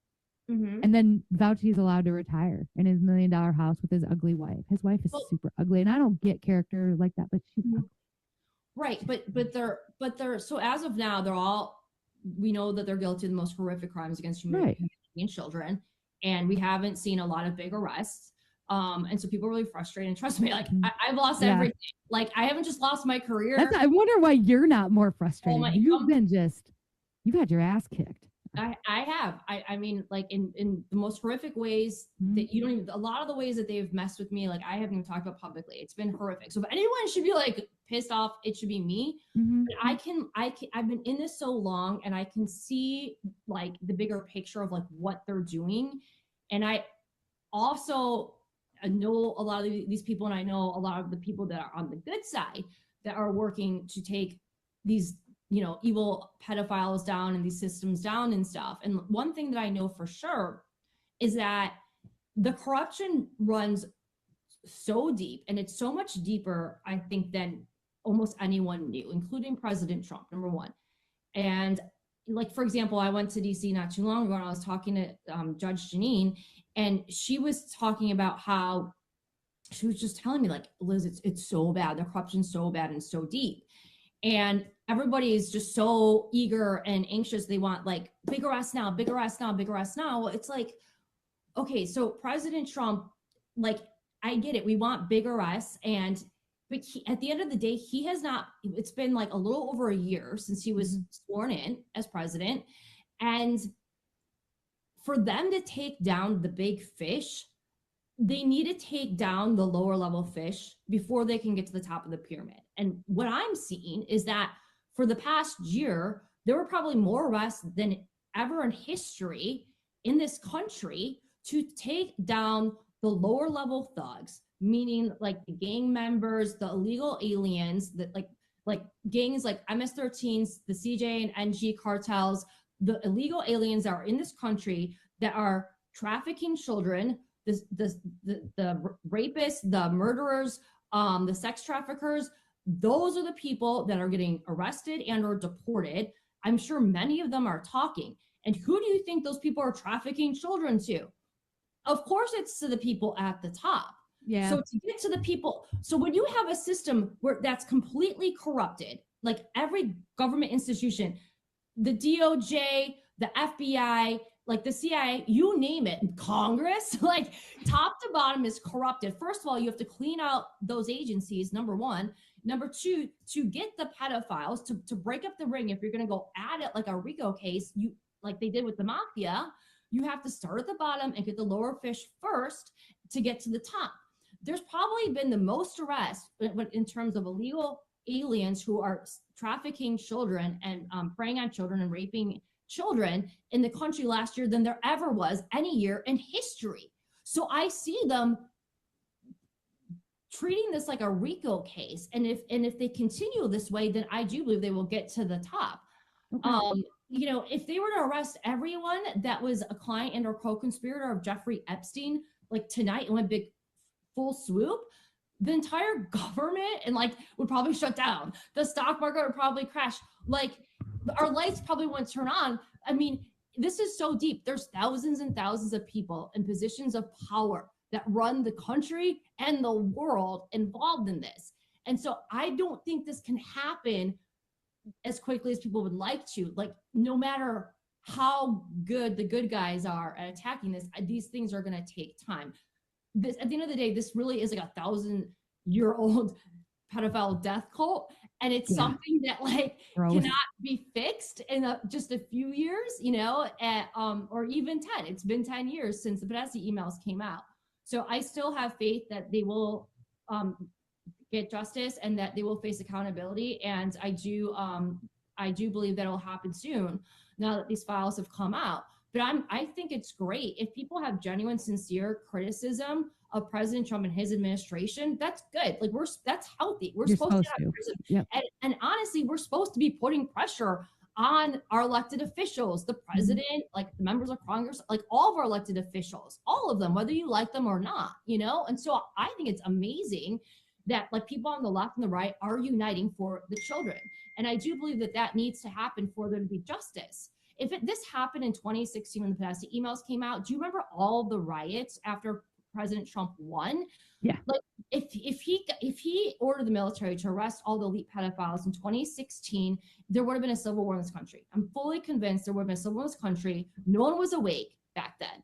And then Fauci is allowed to retire in his $1 million house with his ugly wife. His wife is super ugly, and I don't get character like that, but she's ugly. Right, but they're so as of now, we know that they're guilty of the most horrific crimes against humanity and children, and we haven't seen a lot of big arrests. And so people are really frustrated. And trust me, like I've lost everything. Like, I haven't just lost my career. I wonder why you're not more frustrated. You've had your ass kicked. I have. I mean, like in the most horrific ways that you don't even, a lot of the ways that they've messed with me, like I haven't even talked about publicly. It's been horrific. So if anyone should be like pissed off, it should be me. But I've been in this so long, and I can see like the bigger picture of like what they're doing. And I also know a lot of these people, and I know a lot of the people that are on the good side that are working to take these evil pedophiles down and these systems down and stuff. And one thing that I know for sure is that the corruption runs so deep, and it's so much deeper, I think, than almost anyone knew, including President Trump, number one. And, like, for example, I went to DC not too long ago and I was talking to Judge Janine, and she was talking about how she was just telling me, like, Liz, it's so bad. The corruption's so bad and so deep. And everybody is just so eager and anxious. They want like big arrests now, big arrests now, big arrests now. Well, it's like, okay, so President Trump, like, I get it. We want big arrests. But at the end of the day, he has not, it's been like a little over a year since he was sworn in as president. And for them to take down the big fish, they need to take down the lower level fish before they can get to the top of the pyramid. And what I'm seeing is that for the past year, there were probably more arrests than ever in history in this country to take down the lower level thugs, meaning like the gang members, the illegal aliens, that like gangs like MS-13s, the CJ and NG cartels, the illegal aliens that are in this country that are trafficking children, the rapists, the murderers, the sex traffickers. Those are the people that are getting arrested and or deported. I'm sure many of them are talking. And who do you think those people are trafficking children to? Of course, it's to the people at the top. Yeah. So to get to the people, so when you have a system where that's completely corrupted, like every government institution, the DOJ, the FBI, like the CIA, you name it, Congress, like top to bottom is corrupted. First of all, you have to clean out those agencies, number one. Number two, to get the pedophiles to break up the ring, if you're going to go at it like a RICO case, you like they did with the mafia, you have to start at the bottom and get the lower fish first to get to the top. There's probably been the most arrests in terms of illegal aliens who are trafficking children and preying on children and raping children in the country last year than there ever was any year in history. So I see them treating this like a RICO case. And if they continue this way, then I do believe they will get to the top. Okay. You know, if they were to arrest everyone that was a client and or co-conspirator of Jeffrey Epstein, like tonight, and went big full swoop, the entire government and like would probably shut down. The stock market would probably crash. Like our lights probably wouldn't turn on. I mean, this is so deep. There's thousands and thousands of people in positions of power that run the country and the world involved in this. And so I don't think this can happen as quickly as people would like to. Like, no matter how good the good guys are at attacking this, these things are going to take time. This, at the end of the day, this really is like 1,000-year-old pedophile death cult. And it's something that like cannot be fixed in just a few years, you know, or even 10. It's been 10 years since the Peptides emails came out. So I still have faith that they will get justice and that they will face accountability. And I do believe that it'll happen soon now that these files have come out. But I think it's great if people have genuine, sincere criticism of President Trump and his administration. That's good. Like that's healthy. We're supposed to have criticism. Yep. And honestly, we're supposed to be putting pressure on our elected officials, the president, like the members of Congress, like all of our elected officials, all of them, whether you like them or not, you know? And so I think it's amazing that like people on the left and the right are uniting for the children. And I do believe that that needs to happen for there to be justice. If this happened in 2016 when the Peptides emails came out, do you remember all the riots after President Trump won? Yeah. Like if he ordered the military to arrest all the elite pedophiles in 2016, there would have been a civil war in this country. I'm fully convinced there would have been a civil war in this country. No one was awake back then.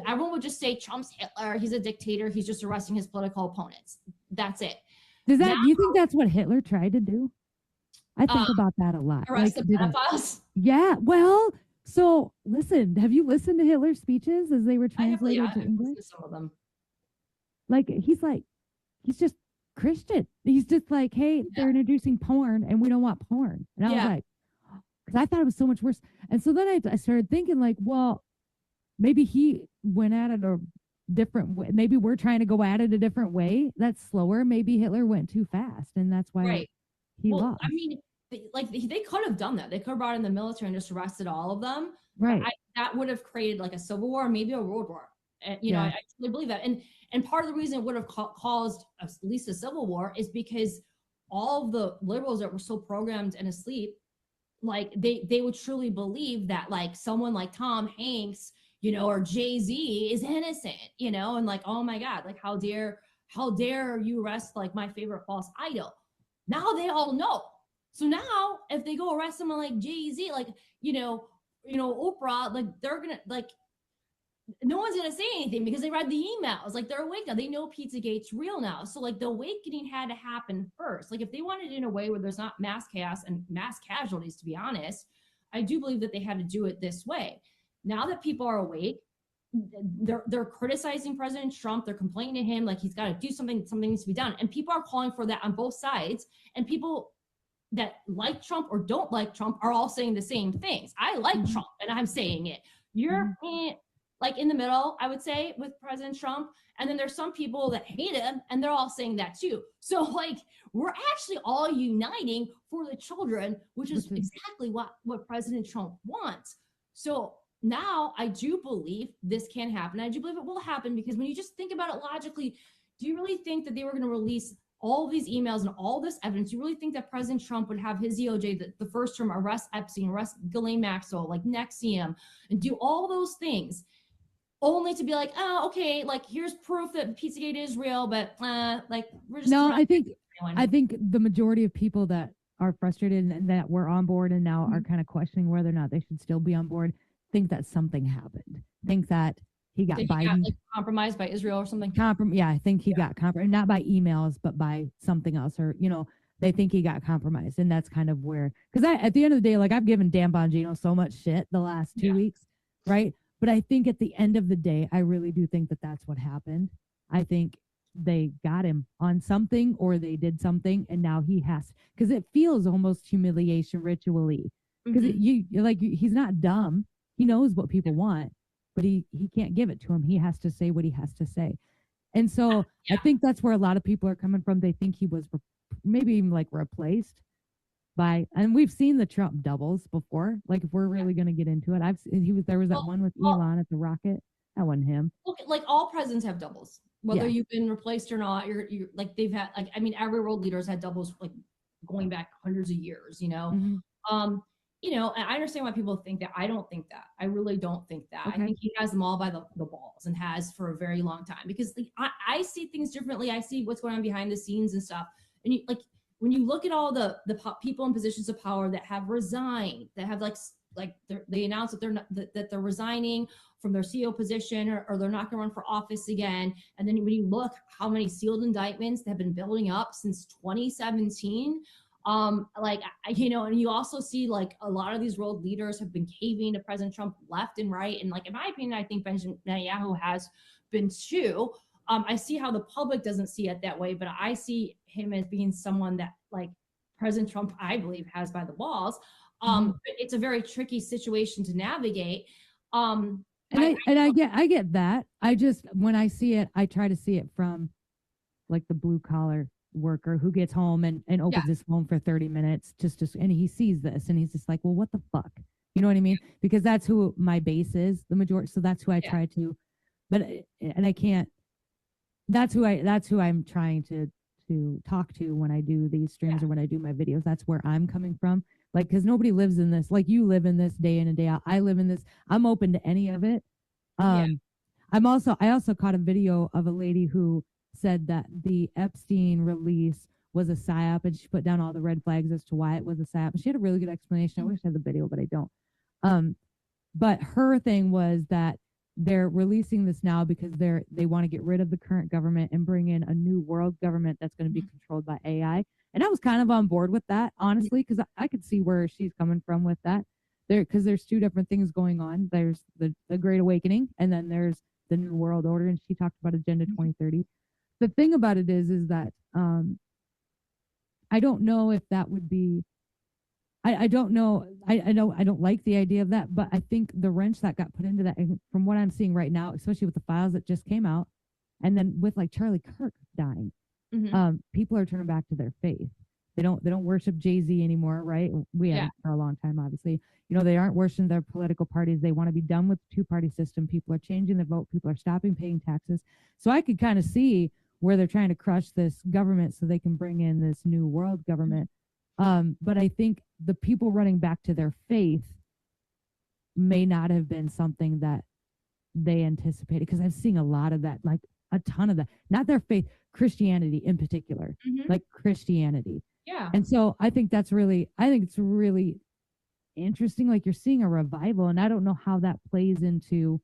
Everyone would just say Trump's Hitler, he's a dictator, he's just arresting his political opponents. That's it. Do you think that's what Hitler tried to do? I think about that a lot. Arrest the pedophiles? Yeah. Well, so listen, have you listened to Hitler's speeches as they were translated to English? Some of them. Like, he's just Christian. He's just like, hey, they're introducing porn and we don't want porn. And I was like, because I thought it was so much worse. And so then I started thinking like, well, maybe he went at it a different way. Maybe we're trying to go at it a different way. That's slower. Maybe Hitler went too fast. And that's why he lost. I mean, they could have done that. They could have brought in the military and just arrested all of them. Right. That would have created like a civil war, maybe a world war. You know, I truly believe that. And part of the reason it would have caused at least a civil war is because all of the liberals that were so programmed and asleep like they would truly believe that like someone like Tom Hanks, you know, or Jay-Z is innocent, you know, and like, oh my God, like how dare you arrest like my favorite false idol? Now they all know. So now if they go arrest someone like Jay-Z, like, Oprah, like they're gonna like no one's gonna say anything because they read the emails. Like they're awake now. They know Pizzagate's real now. So like the awakening had to happen first. Like if they wanted it in a way where there's not mass chaos and mass casualties, to be honest, I do believe that they had to do it this way. Now that people are awake, they're criticizing President Trump. They're complaining to him like he's got to do something. Something needs to be done, and people are calling for that on both sides. And people that like Trump or don't like Trump are all saying the same things. I like Trump, and I'm saying it. You're like in the middle, I would say, with President Trump. And then there's some people that hate him and they're all saying that too. So like we're actually all uniting for the children, which is exactly what President Trump wants. So now I do believe this can happen. I do believe it will happen because when you just think about it logically, do you really think that they were going to release all these emails and all this evidence? You really think that President Trump would have his DOJ, the first term, arrest Epstein, arrest Ghislaine Maxwell, like NXIVM, and do all those things only to be like, oh, okay, like here's proof that Pizzagate is real, but like we're just I think the majority of people that are frustrated and that were on board and now are kind of questioning whether or not they should still be on board think that something happened. Think that he got Biden like, compromised by Israel or something. I think he got compromised, not by emails, but by something else, or they think he got compromised, and that's kind of where. Because at the end of the day, like I've given Dan Bongino so much shit the last 2 weeks, right? But I think at the end of the day, I really do think that that's what happened. I think they got him on something or they did something, and now he has, because it feels almost humiliation ritually. Because he's not dumb. He knows what people want, but he can't give it to him. He has to say what he has to say. And so I think that's where a lot of people are coming from. They think he was maybe even like replaced by, and we've seen the Trump doubles before. Like if we're really going to get into it, there was that one with Elon at the rocket. That wasn't him. Look, like all presidents have doubles, whether you've been replaced or not. You're like they've had like, I mean, every world leader's had doubles like going back hundreds of years, and I understand why people think that. I don't think that. I really don't think that. Okay. I think he has them all by the balls and has for a very long time because like, I see things differently. I see what's going on behind the scenes and stuff. And when you look at all the people in positions of power that have resigned, that have they announced that they're resigning from their CEO position or they're not going to run for office again. And then when you look how many sealed indictments that have been building up since 2017, and you also see like a lot of these world leaders have been caving to President Trump left and right. And like, in my opinion, I think Benjamin Netanyahu has been too. I see how the public doesn't see it that way, but I see him as being someone that like President Trump, I believe, has by the balls. It's a very tricky situation to navigate. I get that. I just, when I see it, I try to see it from like the blue collar worker who gets home and opens his phone for 30 minutes and he sees this and he's just like, well, what the fuck? You know what I mean? Because that's who my base is, the majority. So that's who I try to, and I can't, that's who I'm trying to talk to when I do these streams or when I do my videos. That's where I'm coming from. Like, because nobody lives in this, like you live in this day in and day out. I live in this. I'm open to any of it. I also caught a video of a lady who said that the Epstein release was a psyop, and she put down all the red flags as to why it was a psyop. And she had a really good explanation. I wish I had the video, but I don't. But her thing was that they're releasing this now because they want to get rid of the current government and bring in a new world government that's going to be controlled by AI. And I was kind of on board with that, honestly, because I could see where she's coming from with that. Because there's two different things going on. There's the Great Awakening, and then there's the New World Order. And she talked about Agenda 2030. The thing about it is that I don't know if that would be. I don't know. I know I don't like the idea of that, but I think the wrench that got put into that, from what I'm seeing right now, especially with the files that just came out, and then with like Charlie Kirk dying, people are turning back to their faith. They don't worship Jay-Z anymore, right? We haven't for a long time, obviously. They aren't worshiping their political parties. They want to be done with the two-party system. People are changing their vote. People are stopping paying taxes. So I could kind of see where they're trying to crush this government so they can bring in this new world government But I think the people running back to their faith may not have been something that they anticipated, because I'm seeing a lot of that, like a ton of that, not their faith, Christianity in particular, like Christianity. Yeah. And so I think it's really interesting. Like, you're seeing a revival, and I don't know how that plays into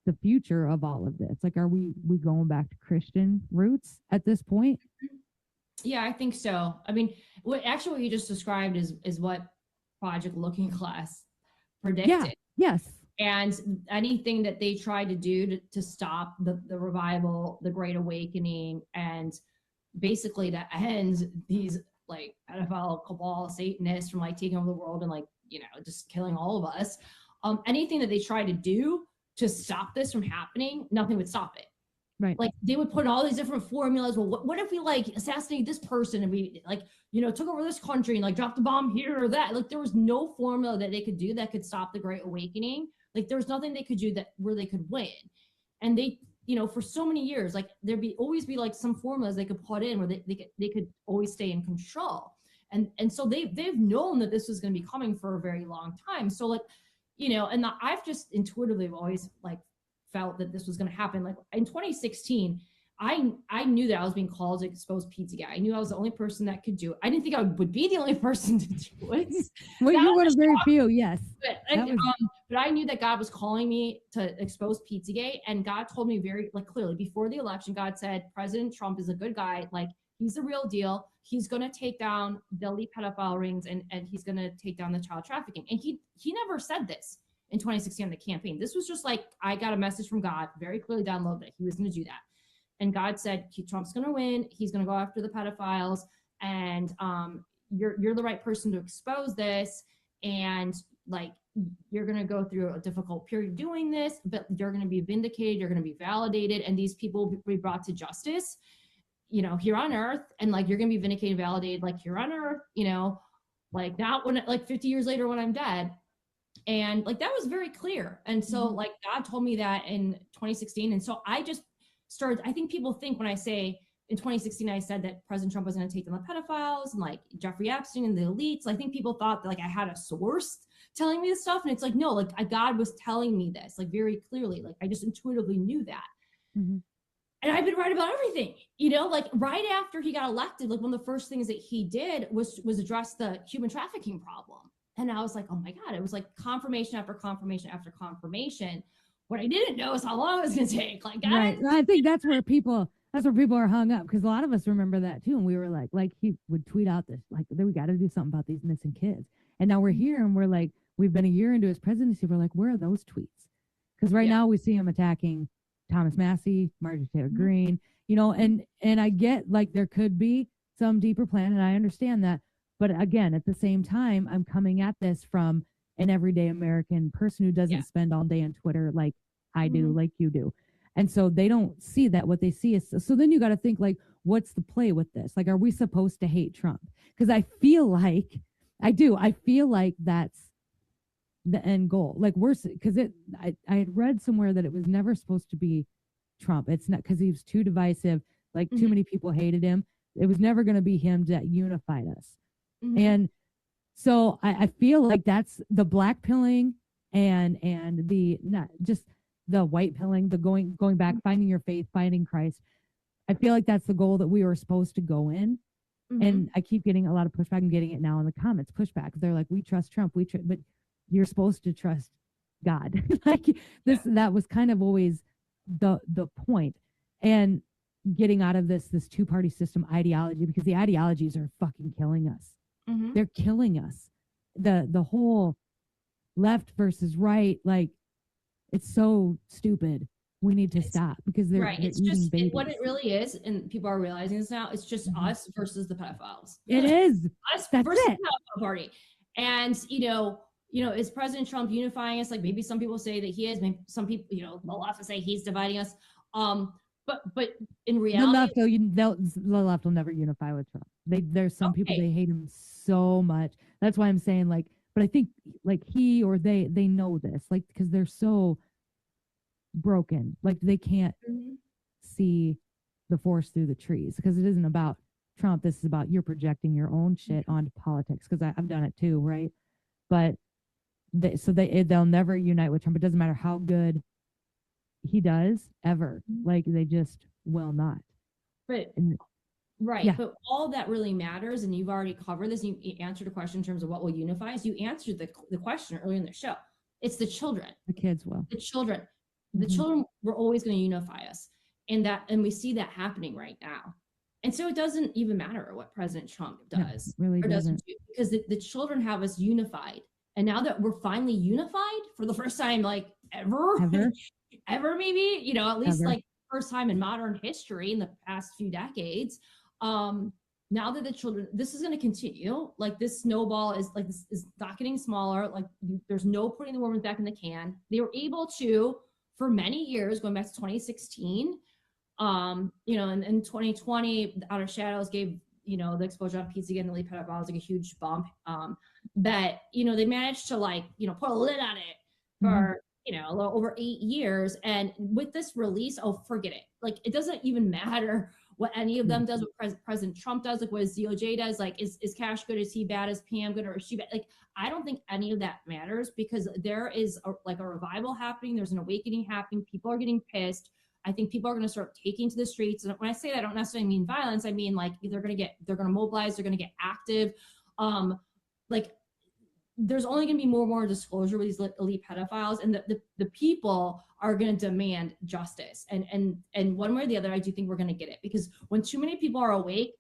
the future of all of this. Like, are we going back to Christian roots at this point? Yeah, I think so. I mean, what you just described is what Project Looking Glass predicted. Yeah. Yes. And anything that they tried to do to stop the revival, the Great Awakening, and basically to end these like pedophile cabal Satanists from like taking over the world and like, just killing all of us. Anything that they tried to do to stop this from happening, nothing would stop it. Right. Like, they would put all these different formulas. Well, what if we like assassinate this person and we like, took over this country and like dropped the bomb here or that? Like, there was no formula that they could do that could stop the Great Awakening. Like, there was nothing they could do where they could win. And they, for so many years, like there'd always be like some formulas they could put in where they could always stay in control. And so they've known that this was going to be coming for a very long time. So like, and I've just intuitively always like felt that this was going to happen. Like in 2016, I knew that I was being called to expose Pizzagate. I knew I was the only person that could do it. I didn't think I would be the only person to do it. Well, you were very few, yes. But I knew that God was calling me to expose Pizzagate, and God told me very like clearly before the election. God said President Trump is a good guy. Like, he's the real deal. He's going to take down the elite pedophile rings, and he's going to take down the child trafficking. And he never said this in 2016 on the campaign. This was just like, I got a message from God, very clearly downloaded that he was going to do that. And God said, Trump's going to win. He's going to go after the pedophiles, and you're the right person to expose this. And like, you're going to go through a difficult period doing this, but you're going to be vindicated. You're going to be validated, and these people will be brought to justice, here on earth. And like, you're going to be vindicated, validated, like here on earth, like not when like 50 years later when I'm dead. And like, that was very clear. And so like, God told me that in 2016. And so I just started, I think people think when I say in 2016, I said that President Trump was going to take down the pedophiles and like Jeffrey Epstein and the elites. I think people thought that like I had a source telling me this stuff. And it's like, no, like God was telling me this like very clearly. Like, I just intuitively knew that. And I've been right about everything, like right after he got elected, like one of the first things that he did was address the human trafficking problem. And I was like, oh my God, it was like confirmation after confirmation after confirmation. What I didn't know is how long it was going to take. Like, right. I think that's where people are hung up, because a lot of us remember that too. And we were like he would tweet out this, like, we got to do something about these missing kids. And now we're here and we're like, we've been a year into his presidency. We're like, where are those tweets? Because right now we see him attacking Thomas Massey, Marjorie Taylor Greene, and I get like there could be some deeper plan, and I understand that. But again, at the same time, I'm coming at this from an everyday American person who doesn't spend all day on Twitter like I do, like you do. And so they don't see that. What they see is, so then you got to think like, what's the play with this? Like, are we supposed to hate Trump? Because I feel like that's the end goal. Like, because I had read somewhere that it was never supposed to be Trump. It's not, because he was too divisive, like too many people hated him. It was never going to be him that unified us. And so I feel like that's the black pilling and the, not just the white pilling, the going back, finding your faith, finding Christ. I feel like that's the goal that we were supposed to go in. And I keep getting a lot of pushback. I'm getting it now in the comments, pushback. They're like, we trust Trump, but you're supposed to trust God. Like that was kind of always the point. And getting out of this two-party system ideology, because the ideologies are fucking killing us. They're killing us. The whole left versus right, like, it's so stupid. We need to stop, because they're it's eating just babies. What it really is, and people are realizing this now, it's just us versus the pedophiles. It is us versus the pedophile party. And is President Trump unifying us? Like, maybe some people say that he is, maybe some people, they'll often say he's dividing us. But in reality, the left will never unify with Trump. There's some people, they hate him so much. That's why I'm saying, like, but I think like he or they know this, like, because they're so broken, like they can't see the forest through the trees, because it isn't about Trump. This is about you're projecting your own shit onto politics because I've done it too, right? But they'll never unite with Trump. It doesn't matter how good he does ever. Like they just will not. But And, right. Yeah. But all that really matters, and you've already covered this, you answered a question in terms of what will unify us. You answered the question earlier in the show. It's the children. the kids will. The children. The children were always going to unify us. And we see that happening right now. And so it doesn't even matter what President Trump does No, really or doesn't doesn't. do, because the children have us unified. And now that we're finally unified for the first time, like ever maybe, you know, at least like first time in modern history in the past few decades. Now that the children, this is going to continue, like this snowball is like, this is not getting smaller. Like there's no putting the worms back in the can. They were able to, for many years, going back to 2016, you know, and in 2020, Outer Shadows gave, you know, the exposure on Pizza and the lead pedophiles like a huge bump. That, you know, they managed to like, you know, put a lid on it for, you know, a little over 8 years. And with this release, oh, forget it. Like, it doesn't even matter what any of them does, what President Trump does, like what his DOJ does. Like, is Cash good? Is he bad? Is Pam good? Or is she bad? Like, I don't think any of that matters because there is like a revival happening. There's an awakening happening. People are getting pissed. I think people are going to start taking to the streets. And when I say that, I don't necessarily mean violence. I mean, like, they're going to mobilize, they're going to get active. Like, there's only going to be more and more disclosure with these elite pedophiles, and the people are going to demand justice. And one way or the other, I do think we're going to get it, because when too many people are awake,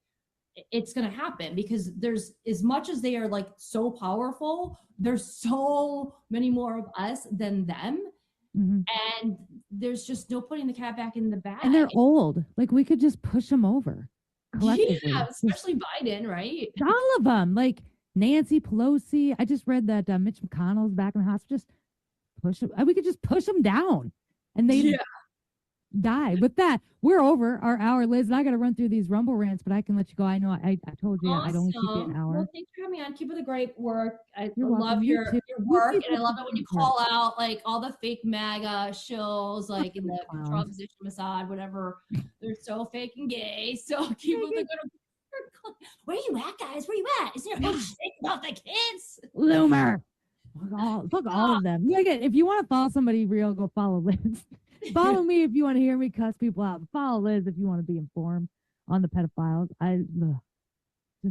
it's going to happen, because there's, as much as they are like so powerful, there's so many more of us than them. And there's just no putting the cat back in the bag. And they're old. Like we could just push them over collectively. Yeah, especially Biden, right? All of them. Like Nancy Pelosi. I just read that Mitch McConnell's back in the hospital. Just push them. We could just push them down, and they die. With that, we're over our hour, Liz. And I got to run through these Rumble rants, but I can let you go. I know I told you I'd only keep you an hour. Well, thanks for having me on. Keep up the great work. I You're love welcome. your You work, keep and I up love the it when you good call out like all the fake MAGA shows, like in the Clowns. Trump position, Mossad, whatever. They're so fake and gay. So keep up the good. Where you at, guys? Where you at? Is there no shit about the kids? Loomer. Fuck all of them. Like, if you want to follow somebody real, go follow Liz. Follow me if you want to hear me cuss people out. Follow Liz if you want to be informed on the pedophiles.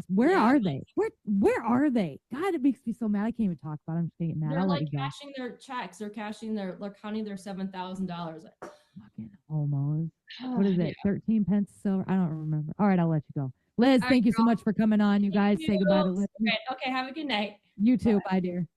Where are they? Where are they? God, it makes me so mad. I can't even talk about it. I'm just getting mad. They're I'll like let you go. cashing their checks. They're counting their $7,000. Fucking homos. What is it? 13 pence silver? I don't remember. All right, I'll let you go. Liz, thank you so much for coming on. You guys say goodbye to Liz. Okay, have a good night. You too. Bye, dear.